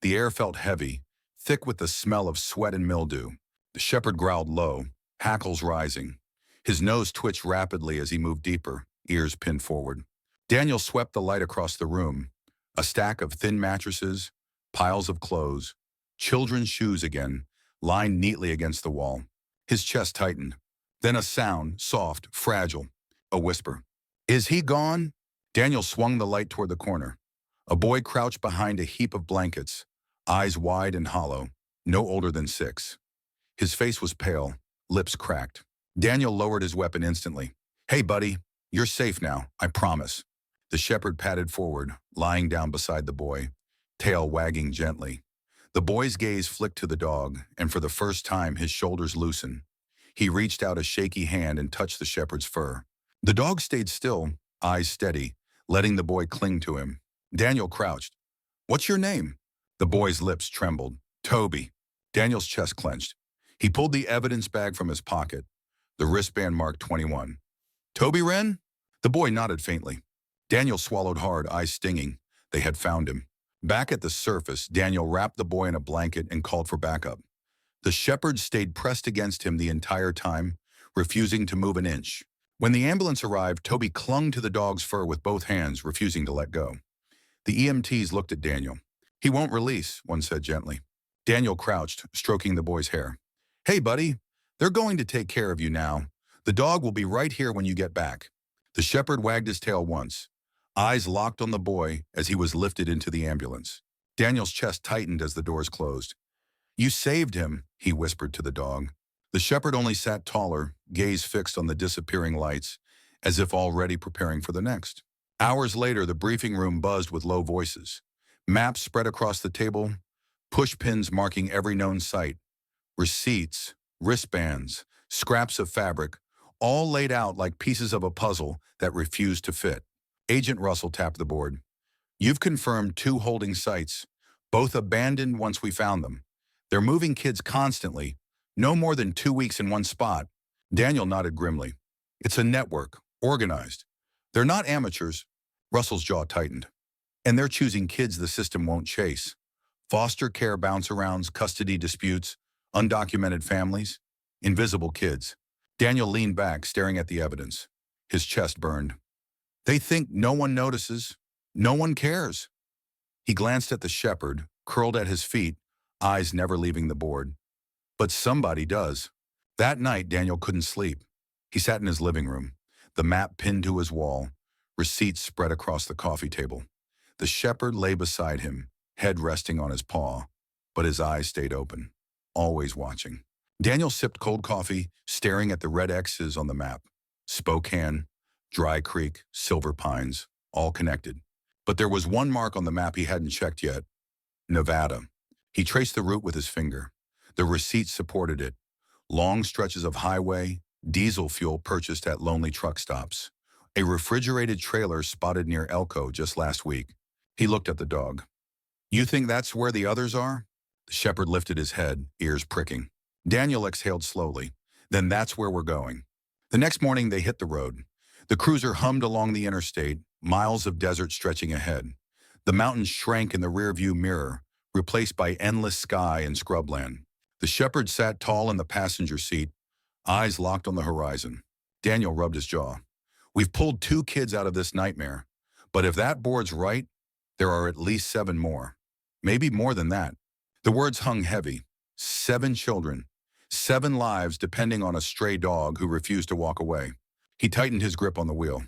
The air felt heavy, thick with the smell of sweat and mildew. The shepherd growled low, hackles rising. His nose twitched rapidly as he moved deeper, ears pinned forward. Daniel swept the light across the room. A stack of thin mattresses, piles of clothes, children's shoes again, lined neatly against the wall. His chest tightened. Then a sound, soft, fragile. A whisper. "Is he gone?" Daniel swung the light toward the corner. A boy crouched behind a heap of blankets, eyes wide and hollow, no older than 6. His face was pale, lips cracked. Daniel lowered his weapon instantly. "Hey, buddy, you're safe now, I promise." The shepherd padded forward, lying down beside the boy, tail wagging gently. The boy's gaze flicked to the dog, and for the first time his shoulders loosened. He reached out a shaky hand and touched the shepherd's fur. The dog stayed still, eyes steady, letting the boy cling to him. Daniel crouched. "What's your name?" The boy's lips trembled. "Toby." Daniel's chest clenched. He pulled the evidence bag from his pocket. The wristband marked 21. "Toby Wren?" The boy nodded faintly. Daniel swallowed hard, eyes stinging. They had found him. Back at the surface, Daniel wrapped the boy in a blanket and called for backup. The shepherd stayed pressed against him the entire time, refusing to move an inch. When the ambulance arrived, Toby clung to the dog's fur with both hands, refusing to let go. The EMTs looked at Daniel. "He won't release," one said gently. Daniel crouched, stroking the boy's hair. "Hey, buddy, they're going to take care of you now. The dog will be right here when you get back." The shepherd wagged his tail once, eyes locked on the boy as he was lifted into the ambulance. Daniel's chest tightened as the doors closed. "You saved him," he whispered to the dog. The shepherd only sat taller, gaze fixed on the disappearing lights, as if already preparing for the next. Hours later, the briefing room buzzed with low voices. Maps spread across the table, push pins marking every known site, receipts, wristbands, scraps of fabric, all laid out like pieces of a puzzle that refused to fit. Agent Russell tapped the board. "You've confirmed 2 holding sites, both abandoned once we found them. They're moving kids constantly, no more than 2 weeks in one spot." Daniel nodded grimly. "It's a network, organized. They're not amateurs." Russell's jaw tightened. "And they're choosing kids the system won't chase. Foster care bounce-arounds, custody disputes, undocumented families, invisible kids." Daniel leaned back, staring at the evidence. His chest burned. "They think no one notices. No one cares." He glanced at the shepherd, curled at his feet, eyes never leaving the board. "But somebody does." That night, Daniel couldn't sleep. He sat in his living room, the map pinned to his wall, receipts spread across the coffee table. The shepherd lay beside him, head resting on his paw, but his eyes stayed open, always watching. Daniel sipped cold coffee, staring at the red X's on the map. Spokane, Dry Creek, Silver Pines, all connected. But there was one mark on the map he hadn't checked yet. Nevada. He traced the route with his finger. The receipts supported it. Long stretches of highway, diesel fuel purchased at lonely truck stops. A refrigerated trailer spotted near Elko just last week. He looked at the dog. "You think that's where the others are?" The shepherd lifted his head, ears pricking. Daniel exhaled slowly. "Then that's where we're going." The next morning, they hit the road. The cruiser hummed along the interstate, miles of desert stretching ahead. The mountains shrank in the rearview mirror, replaced by endless sky and scrubland. The shepherd sat tall in the passenger seat, eyes locked on the horizon. Daniel rubbed his jaw. "We've pulled 2 kids out of this nightmare, but if that board's right, there are at least 7 more. Maybe more than that." The words hung heavy. 7 children. 7 lives depending on a stray dog who refused to walk away. He tightened his grip on the wheel.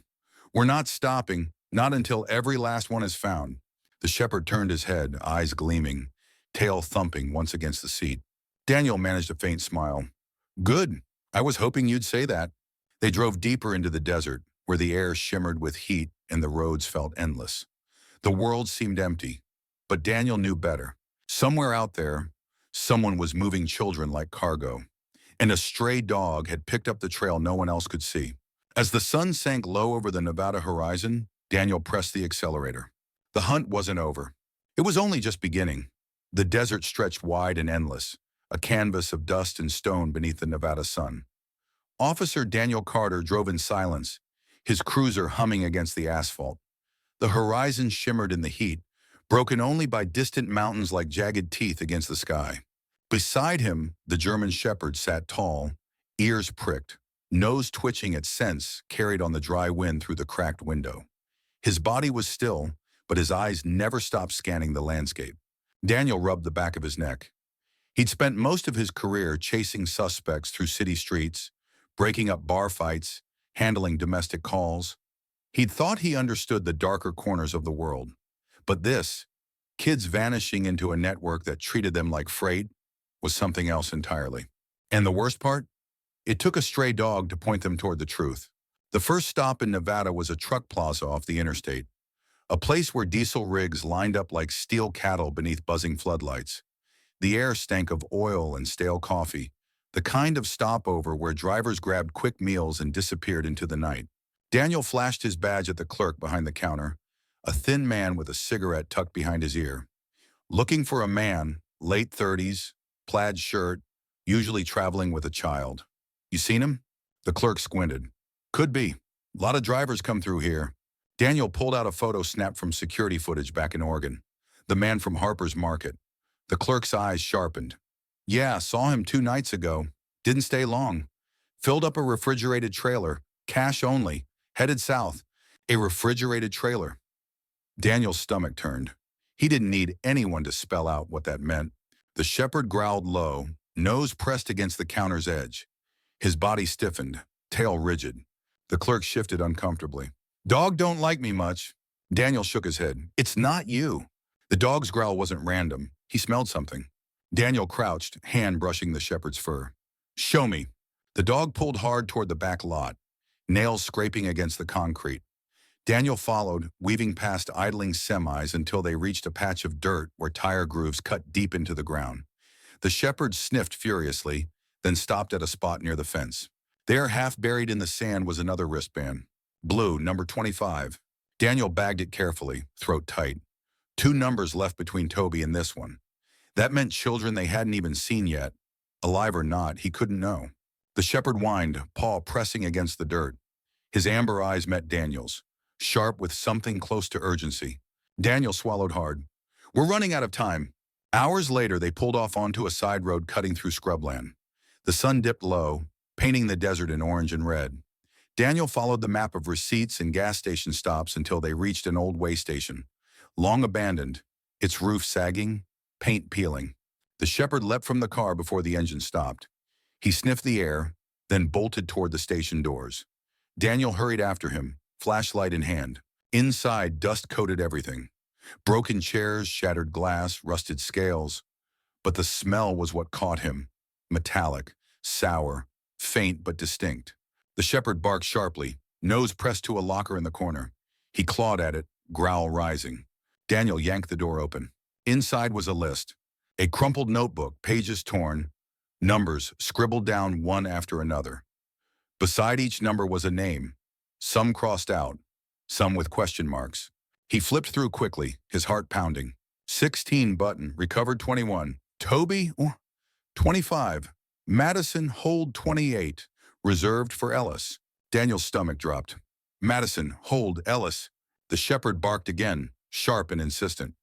We're not stopping, not until every last one is found. The shepherd turned his head, eyes gleaming, tail thumping once against the seat. Daniel managed a faint smile. Good. I was hoping you'd say that. They drove deeper into the desert, where the air shimmered with heat and the roads felt endless. The world seemed empty, but Daniel knew better. Somewhere out there, someone was moving children like cargo, and a stray dog had picked up the trail no one else could see. As the sun sank low over the Nevada horizon, Daniel pressed the accelerator. The hunt wasn't over. It was only just beginning. The desert stretched wide and endless, a canvas of dust and stone beneath the Nevada sun. Officer Daniel Carter drove in silence, his cruiser humming against the asphalt. The horizon shimmered in the heat, broken only by distant mountains like jagged teeth against the sky. Beside him, the German shepherd sat tall, ears pricked, nose twitching at scents carried on the dry wind through the cracked window. His body was still, but his eyes never stopped scanning the landscape. Daniel rubbed the back of his neck. He'd spent most of his career chasing suspects through city streets, breaking up bar fights, handling domestic calls. He'd thought he understood the darker corners of the world. But this, kids vanishing into a network that treated them like freight, was something else entirely. And the worst part? It took a stray dog to point them toward the truth. The first stop in Nevada was a truck plaza off the interstate, a place where diesel rigs lined up like steel cattle beneath buzzing floodlights. The air stank of oil and stale coffee, the kind of stopover where drivers grabbed quick meals and disappeared into the night. Daniel flashed his badge at the clerk behind the counter, a thin man with a cigarette tucked behind his ear. Looking for a man, late 30s, plaid shirt, usually traveling with a child. You seen him? The clerk squinted. Could be. A lot of drivers come through here. Daniel pulled out a photo snapped from security footage back in Oregon. The man from Harper's Market. The clerk's eyes sharpened. Yeah, saw him 2 nights ago. Didn't stay long. Filled up a refrigerated trailer, cash only, headed south. A refrigerated trailer. Daniel's stomach turned. He didn't need anyone to spell out what that meant. The shepherd growled low, nose pressed against the counter's edge. His body stiffened, tail rigid. The clerk shifted uncomfortably. Dog don't like me much. Daniel shook his head. It's not you. The dog's growl wasn't random. He smelled something. Daniel crouched, hand brushing the shepherd's fur. Show me. The dog pulled hard toward the back lot, nails scraping against the concrete. Daniel followed, weaving past idling semis until they reached a patch of dirt where tire grooves cut deep into the ground. The shepherd sniffed furiously, then stopped at a spot near the fence. There, half buried in the sand, was another wristband. Blue, number 25. Daniel bagged it carefully, throat tight. 2 numbers left between Toby and this one. That meant children they hadn't even seen yet. Alive or not, he couldn't know. The shepherd whined, paw pressing against the dirt. His amber eyes met Daniel's, sharp with something close to urgency. Daniel swallowed hard. We're running out of time. Hours later, they pulled off onto a side road cutting through scrubland. The sun dipped low, painting the desert in orange and red. Daniel followed the map of receipts and gas station stops until they reached an old way station, long abandoned, its roof sagging, paint peeling. The shepherd leapt from the car before the engine stopped. He sniffed the air, then bolted toward the station doors. Daniel hurried after him, flashlight in hand. Inside, dust coated everything. Broken chairs, shattered glass, rusted scales. But the smell was what caught him. Metallic, sour, faint but distinct. The shepherd barked sharply, nose pressed to a locker in the corner. He clawed at it, growl rising. Daniel yanked the door open. Inside was a list. A crumpled notebook, pages torn, numbers scribbled down one after another. Beside each number was a name, some crossed out, some with question marks. He flipped through quickly, his heart pounding. 16 button, recovered 21. Toby, 25. Madison, hold 28. Reserved for Ellis. Daniel's stomach dropped. Madison, hold Ellis. The shepherd barked again, sharp and insistent.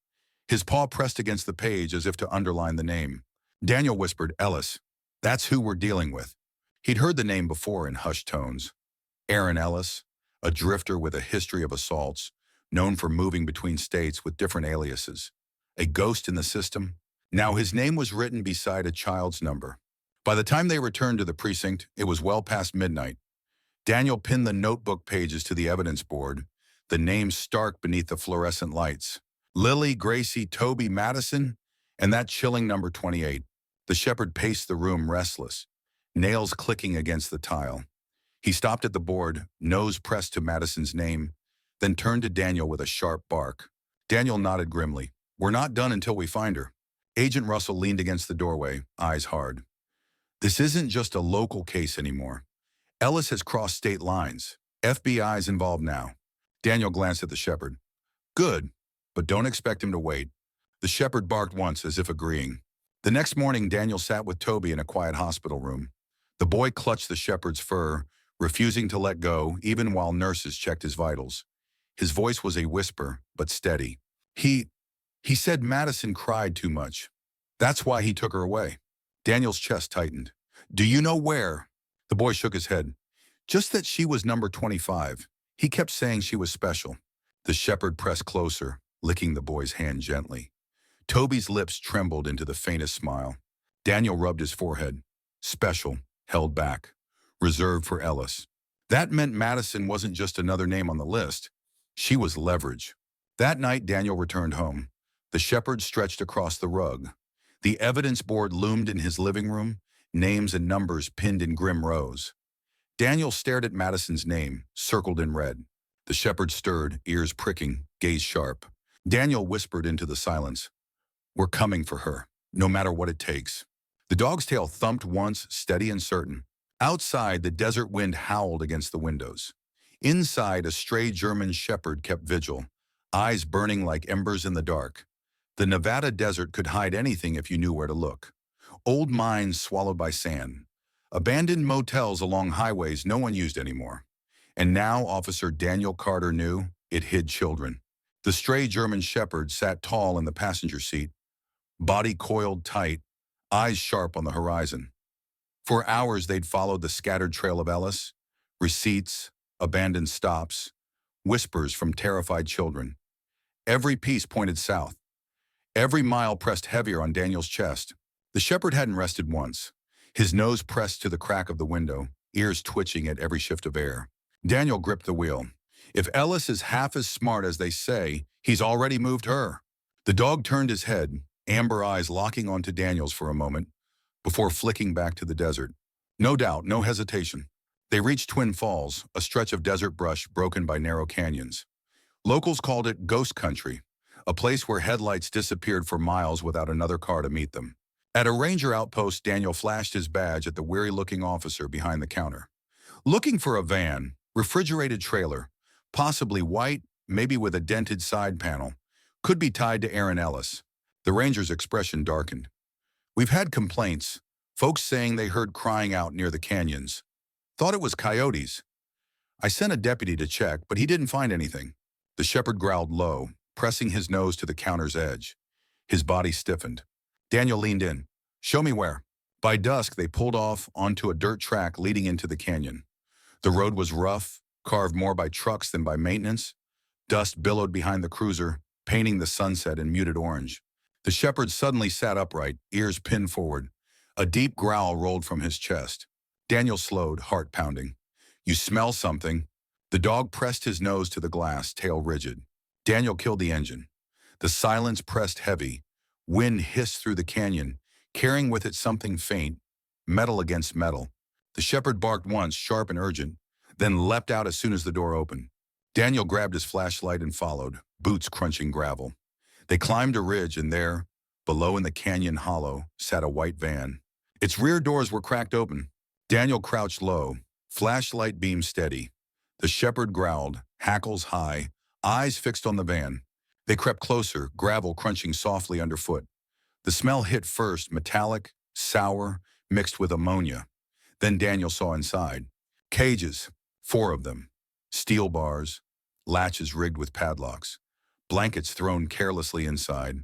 His paw pressed against the page as if to underline the name. Daniel whispered, Ellis. That's who we're dealing with. He'd heard the name before in hushed tones. Aaron Ellis, a drifter with a history of assaults, known for moving between states with different aliases. A ghost in the system. Now his name was written beside a child's number. By the time they returned to the precinct, it was well past midnight. Daniel pinned the notebook pages to the evidence board, the names stark beneath the fluorescent lights. Lily, Gracie, Toby, Madison, and that chilling number 28. The shepherd paced the room restless, nails clicking against the tile. He stopped at the board, nose pressed to Madison's name, then turned to Daniel with a sharp bark. Daniel nodded grimly. We're not done until we find her. Agent Russell leaned against the doorway, eyes hard. This isn't just a local case anymore. Ellis has crossed state lines. FBI's involved now. Daniel glanced at the shepherd. Good, but don't expect him to wait. The shepherd barked once as if agreeing. The next morning, Daniel sat with Toby in a quiet hospital room. The boy clutched the shepherd's fur, refusing to let go even while nurses checked his vitals. His voice was a whisper, but steady. He said Madison cried too much. That's why he took her away. Daniel's chest tightened. Do you know where? The boy shook his head. Just that she was number 25. He kept saying she was special. The shepherd pressed closer, licking the boy's hand gently. Toby's lips trembled into the faintest smile. Daniel rubbed his forehead. Special, held back, reserved for Ellis. That meant Madison wasn't just another name on the list. She was leverage. That night, Daniel returned home. The shepherd stretched across the rug. The evidence board loomed in his living room, names and numbers pinned in grim rows. Daniel stared at Madison's name, circled in red. The shepherd stirred, ears pricking, gaze sharp. Daniel whispered into the silence. We're coming for her, no matter what it takes. The dog's tail thumped once, steady and certain. Outside, the desert wind howled against the windows. Inside, a stray German shepherd kept vigil, eyes burning like embers in the dark. The Nevada desert could hide anything if you knew where to look. Old mines swallowed by sand. Abandoned motels along highways no one used anymore. And now Officer Daniel Carter knew it hid children. The stray German shepherd sat tall in the passenger seat, body coiled tight, eyes sharp on the horizon. For hours they'd followed the scattered trail of Ellis, receipts, abandoned stops, whispers from terrified children. Every piece pointed south. Every mile pressed heavier on Daniel's chest. The shepherd hadn't rested once, his nose pressed to the crack of the window, ears twitching at every shift of air. Daniel gripped the wheel. If Ellis is half as smart as they say, he's already moved her. The dog turned his head, amber eyes locking onto Daniel's for a moment, before flicking back to the desert. No doubt, no hesitation. They reached Twin Falls, a stretch of desert brush broken by narrow canyons. Locals called it ghost country, a place where headlights disappeared for miles without another car to meet them. At a ranger outpost, Daniel flashed his badge at the weary-looking officer behind the counter. Looking for a van, refrigerated trailer, possibly white, maybe with a dented side panel, could be tied to Aaron Ellis. The ranger's expression darkened. We've had complaints, folks saying they heard crying out near the canyons. Thought it was coyotes. I sent a deputy to check, but he didn't find anything. The shepherd growled low, pressing his nose to the counter's edge. His body stiffened. Daniel leaned in. Show me where. By dusk, they pulled off onto a dirt track leading into the canyon. The road was rough, carved more by trucks than by maintenance. Dust billowed behind the cruiser, painting the sunset in muted orange. The shepherd suddenly sat upright, ears pinned forward. A deep growl rolled from his chest. Daniel slowed, heart pounding. You smell something. The dog pressed his nose to the glass, tail rigid. Daniel killed the engine. The silence pressed heavy. Wind hissed through the canyon, carrying with it something faint, metal against metal. The shepherd barked once, sharp and urgent, then leapt out as soon as the door opened. Daniel grabbed his flashlight and followed, boots crunching gravel. They climbed a ridge, and there, below in the canyon hollow, sat a white van. Its rear doors were cracked open. Daniel crouched low, flashlight beam steady. The shepherd growled, hackles high, eyes fixed on the van. They crept closer, gravel crunching softly underfoot. The smell hit first, metallic, sour, mixed with ammonia. Then Daniel saw inside. Cages, 4 of them. Steel bars, latches rigged with padlocks. Blankets thrown carelessly inside.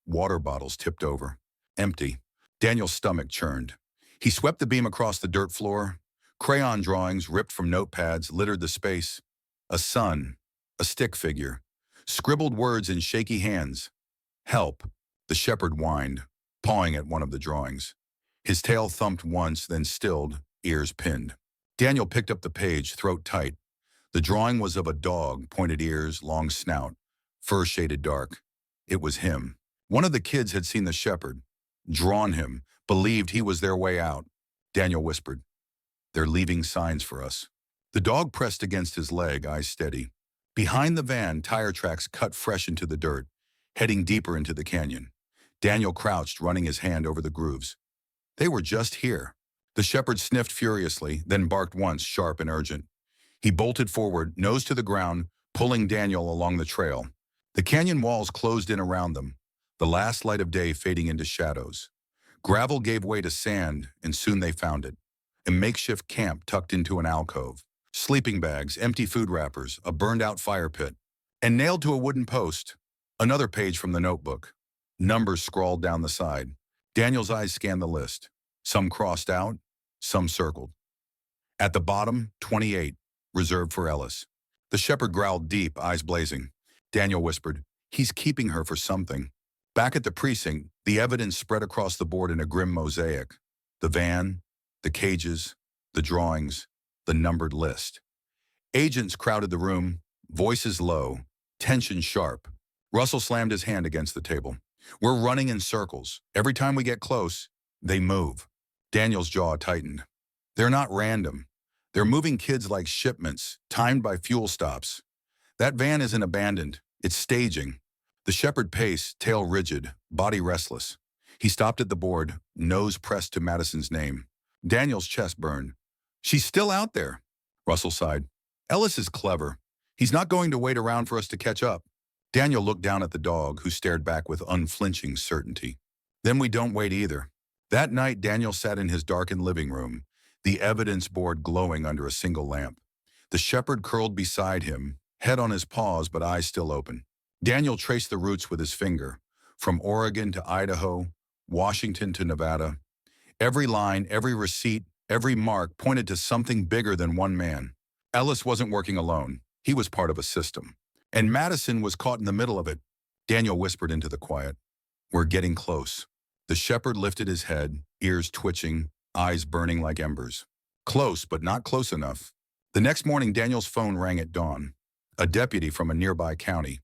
Water bottles tipped over. Empty. Daniel's stomach churned. He swept the beam across the dirt floor. Crayon drawings, ripped from notepads, littered the space. A sun, a stick figure. Scribbled words in shaky hands. Help, the shepherd whined, pawing at one of the drawings. His tail thumped once, then stilled, ears pinned. Daniel picked up the page, throat tight. The drawing was of a dog, pointed ears, long snout, fur shaded dark. It was him. One of the kids had seen the shepherd, drawn him, believed he was their way out. Daniel whispered, "They're leaving signs for us." The dog pressed against his leg, eyes steady. Behind the van, tire tracks cut fresh into the dirt, heading deeper into the canyon. Daniel crouched, running his hand over the grooves. They were just here. The shepherd sniffed furiously, then barked once, sharp and urgent. He bolted forward, nose to the ground, pulling Daniel along the trail. The canyon walls closed in around them, the last light of day fading into shadows. Gravel gave way to sand, and soon they found it. A makeshift camp tucked into an alcove. Sleeping bags, empty food wrappers, a burned-out fire pit. And nailed to a wooden post, another page from the notebook. Numbers scrawled down the side. Daniel's eyes scanned the list. Some crossed out, some circled. At the bottom, 28, reserved for Ellis. The shepherd growled deep, eyes blazing. Daniel whispered, "He's keeping her for something." Back at the precinct, the evidence spread across the board in a grim mosaic. The van, the cages, the drawings, the numbered list. Agents crowded the room, voices low, tension sharp. Russell slammed his hand against the table. "We're running in circles. Every time we get close, they move." Daniel's jaw tightened. "They're not random. They're moving kids like shipments, timed by fuel stops. That van isn't abandoned. It's staging." The shepherd paced, tail rigid, body restless. He stopped at the board, nose pressed to Madison's name. Daniel's chest burned. "She's still out there." Russell sighed. "Ellis is clever. He's not going to wait around for us to catch up." Daniel looked down at the dog, who stared back with unflinching certainty. "Then we don't wait either." That night, Daniel sat in his darkened living room, the evidence board glowing under a single lamp. The shepherd curled beside him, head on his paws but eyes still open. Daniel traced the routes with his finger, from Oregon to Idaho, Washington to Nevada. Every line, every receipt, every mark pointed to something bigger than one man. Ellis wasn't working alone. He was part of a system. And Madison was caught in the middle of it. Daniel whispered into the quiet, "We're getting close." The shepherd lifted his head, ears twitching, eyes burning like embers. Close, but not close enough. The next morning, Daniel's phone rang at dawn. A deputy from a nearby county.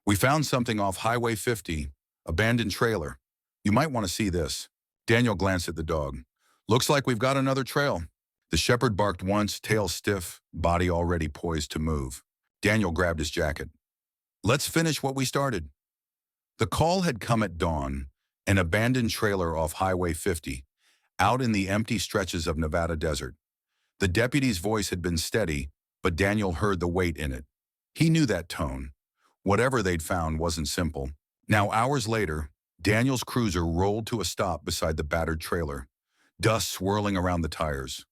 "We found something off Highway 50, abandoned trailer. You might want to see this." Daniel glanced at the dog. "Looks like we've got another trail." The shepherd barked once, tail stiff, body already poised to move. Daniel grabbed his jacket. "Let's finish what we started." The call had come at dawn, an abandoned trailer off Highway 50, out in the empty stretches of Nevada desert. The deputy's voice had been steady, but Daniel heard the weight in it. He knew that tone. Whatever they'd found wasn't simple. Now, hours later, Daniel's cruiser rolled to a stop beside the battered trailer, dust swirling around the tires.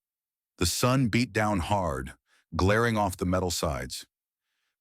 The sun beat down hard, glaring off the metal sides.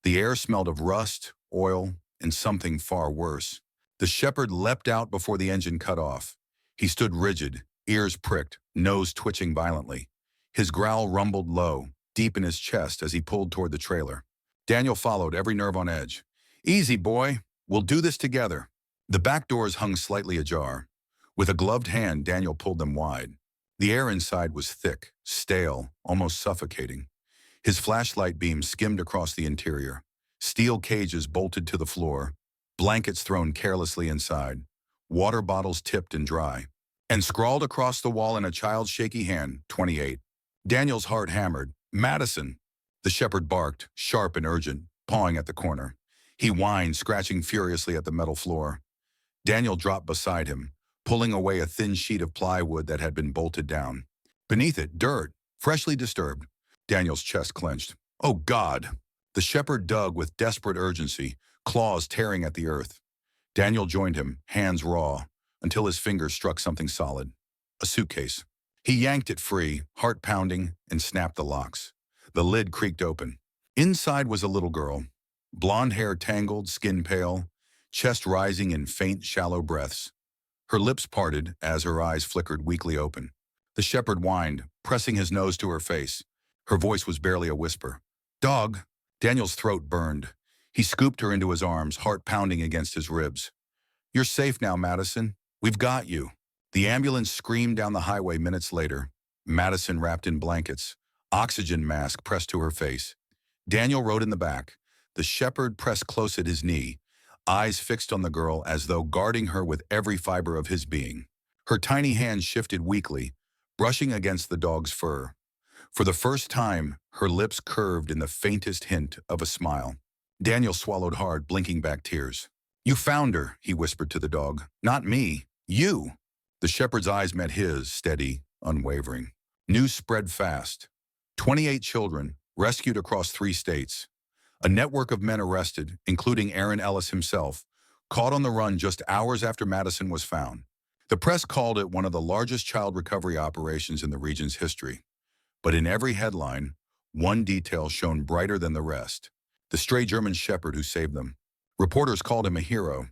The air smelled of rust, oil, and something far worse. The shepherd leapt out before the engine cut off. He stood rigid, ears pricked, nose twitching violently. His growl rumbled low, deep in his chest as he pulled toward the trailer. Daniel followed, every nerve on edge. "Easy, boy. We'll do this together." The back doors hung slightly ajar. With a gloved hand, Daniel pulled them wide. The air inside was thick, stale, almost suffocating. His flashlight beam skimmed across the interior. Steel cages bolted to the floor, blankets thrown carelessly inside, water bottles tipped and dry. And scrawled across the wall in a child's shaky hand, 28. Daniel's heart hammered. "Madison!" The shepherd barked, sharp and urgent, pawing at the corner. He whined, scratching furiously at the metal floor. Daniel dropped beside him, pulling away a thin sheet of plywood that had been bolted down. Beneath it, dirt, freshly disturbed. Daniel's chest clenched. "Oh, God!" The shepherd dug with desperate urgency, claws tearing at the earth. Daniel joined him, hands raw, until his fingers struck something solid. A suitcase. He yanked it free, heart pounding, and snapped the locks. The lid creaked open. Inside was a little girl, blonde hair tangled, skin pale, chest rising in faint, shallow breaths. Her lips parted as her eyes flickered weakly open. The shepherd whined, pressing his nose to her face. Her voice was barely a whisper. "Dog!" Daniel's throat burned. He scooped her into his arms, heart pounding against his ribs. "You're safe now, Madison. We've got you." The ambulance screamed down the highway minutes later. Madison wrapped in blankets, oxygen mask pressed to her face. Daniel rode in the back, the shepherd pressed close at his knee, eyes fixed on the girl as though guarding her with every fiber of his being. Her tiny hand shifted weakly, brushing against the dog's fur. For the first time, her lips curved in the faintest hint of a smile. Daniel swallowed hard, blinking back tears. "You found her," he whispered to the dog. "Not me. You." The shepherd's eyes met his, steady, unwavering. News spread fast. 28 children, rescued across 3 states. A network of men arrested, including Aaron Ellis himself, caught on the run just hours after Madison was found. The press called it one of the largest child recovery operations in the region's history. But in every headline, one detail shone brighter than the rest: the stray German shepherd who saved them. Reporters called him a hero.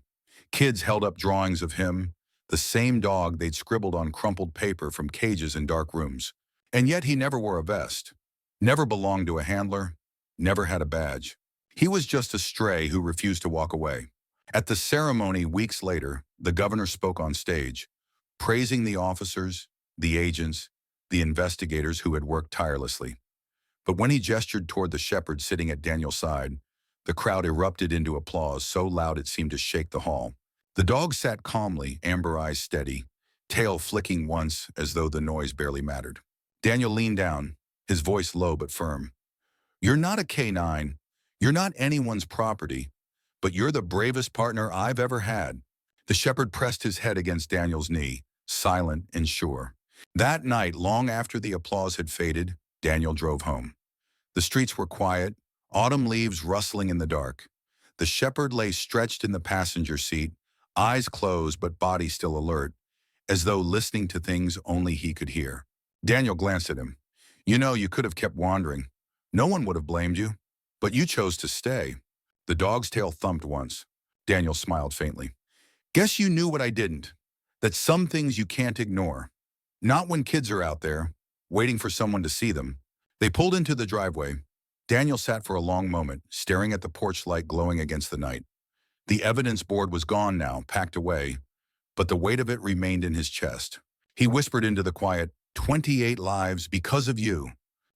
Kids held up drawings of him, the same dog they'd scribbled on crumpled paper from cages in dark rooms. And yet he never wore a vest, never belonged to a handler, never had a badge. He was just a stray who refused to walk away. At the ceremony weeks later, the governor spoke on stage, praising the officers, the agents, the investigators who had worked tirelessly. But when he gestured toward the shepherd sitting at Daniel's side, the crowd erupted into applause so loud it seemed to shake the hall. The dog sat calmly, amber eyes steady, tail flicking once as though the noise barely mattered. Daniel leaned down, his voice low but firm. "You're not a canine. You're not anyone's property, but you're the bravest partner I've ever had." The shepherd pressed his head against Daniel's knee, silent and sure. That night, long after the applause had faded, Daniel drove home. The streets were quiet, autumn leaves rustling in the dark. The shepherd lay stretched in the passenger seat, eyes closed but body still alert, as though listening to things only he could hear. Daniel glanced at him. "You know, you could have kept wandering. No one would have blamed you. But you chose to stay." The dog's tail thumped once. Daniel smiled faintly. "Guess you knew what I didn't. That some things you can't ignore. Not when kids are out there, waiting for someone to see them." They pulled into the driveway. Daniel sat for a long moment, staring at the porch light glowing against the night. The evidence board was gone now, packed away, but the weight of it remained in his chest. He whispered into the quiet, 28 lives because of you."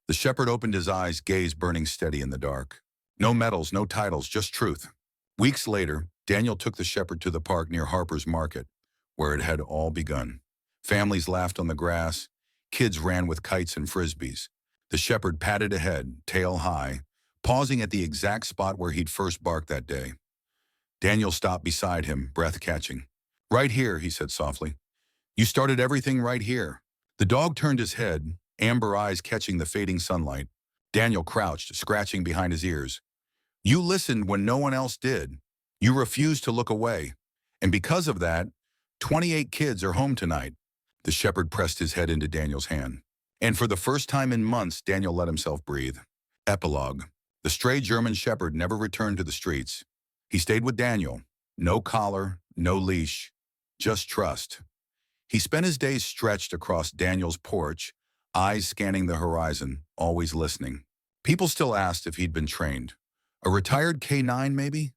The shepherd opened his eyes, gaze burning steady in the dark. No medals, no titles, just truth. Weeks later, Daniel took the shepherd to the park near Harper's Market, where it had all begun. Families laughed on the grass, kids ran with kites and frisbees. The shepherd padded ahead, tail high, pausing at the exact spot where he'd first barked that day. Daniel stopped beside him, breath catching. "Right here," he said softly. "You started everything right here." The dog turned his head, amber eyes catching the fading sunlight. Daniel crouched, scratching behind his ears. "You listened when no one else did. You refused to look away. And because of that, 28 kids are home tonight." The shepherd pressed his head into Daniel's hand. And for the first time in months, Daniel let himself breathe. Epilogue. The stray German shepherd never returned to the streets. He stayed with Daniel. No collar, no leash, just trust. He spent his days stretched across Daniel's porch, eyes scanning the horizon, always listening. People still asked if he'd been trained. A retired K9, maybe?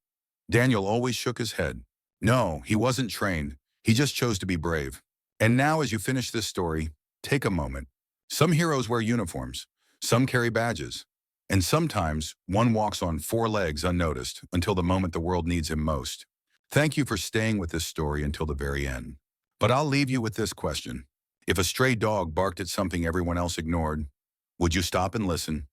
Daniel always shook his head. No, he wasn't trained. He just chose to be brave. And now, as you finish this story, take a moment. Some heroes wear uniforms. Some carry badges. And sometimes, one walks on 4 legs unnoticed until the moment the world needs him most. Thank you for staying with this story until the very end. But I'll leave you with this question. If a stray dog barked at something everyone else ignored, would you stop and listen?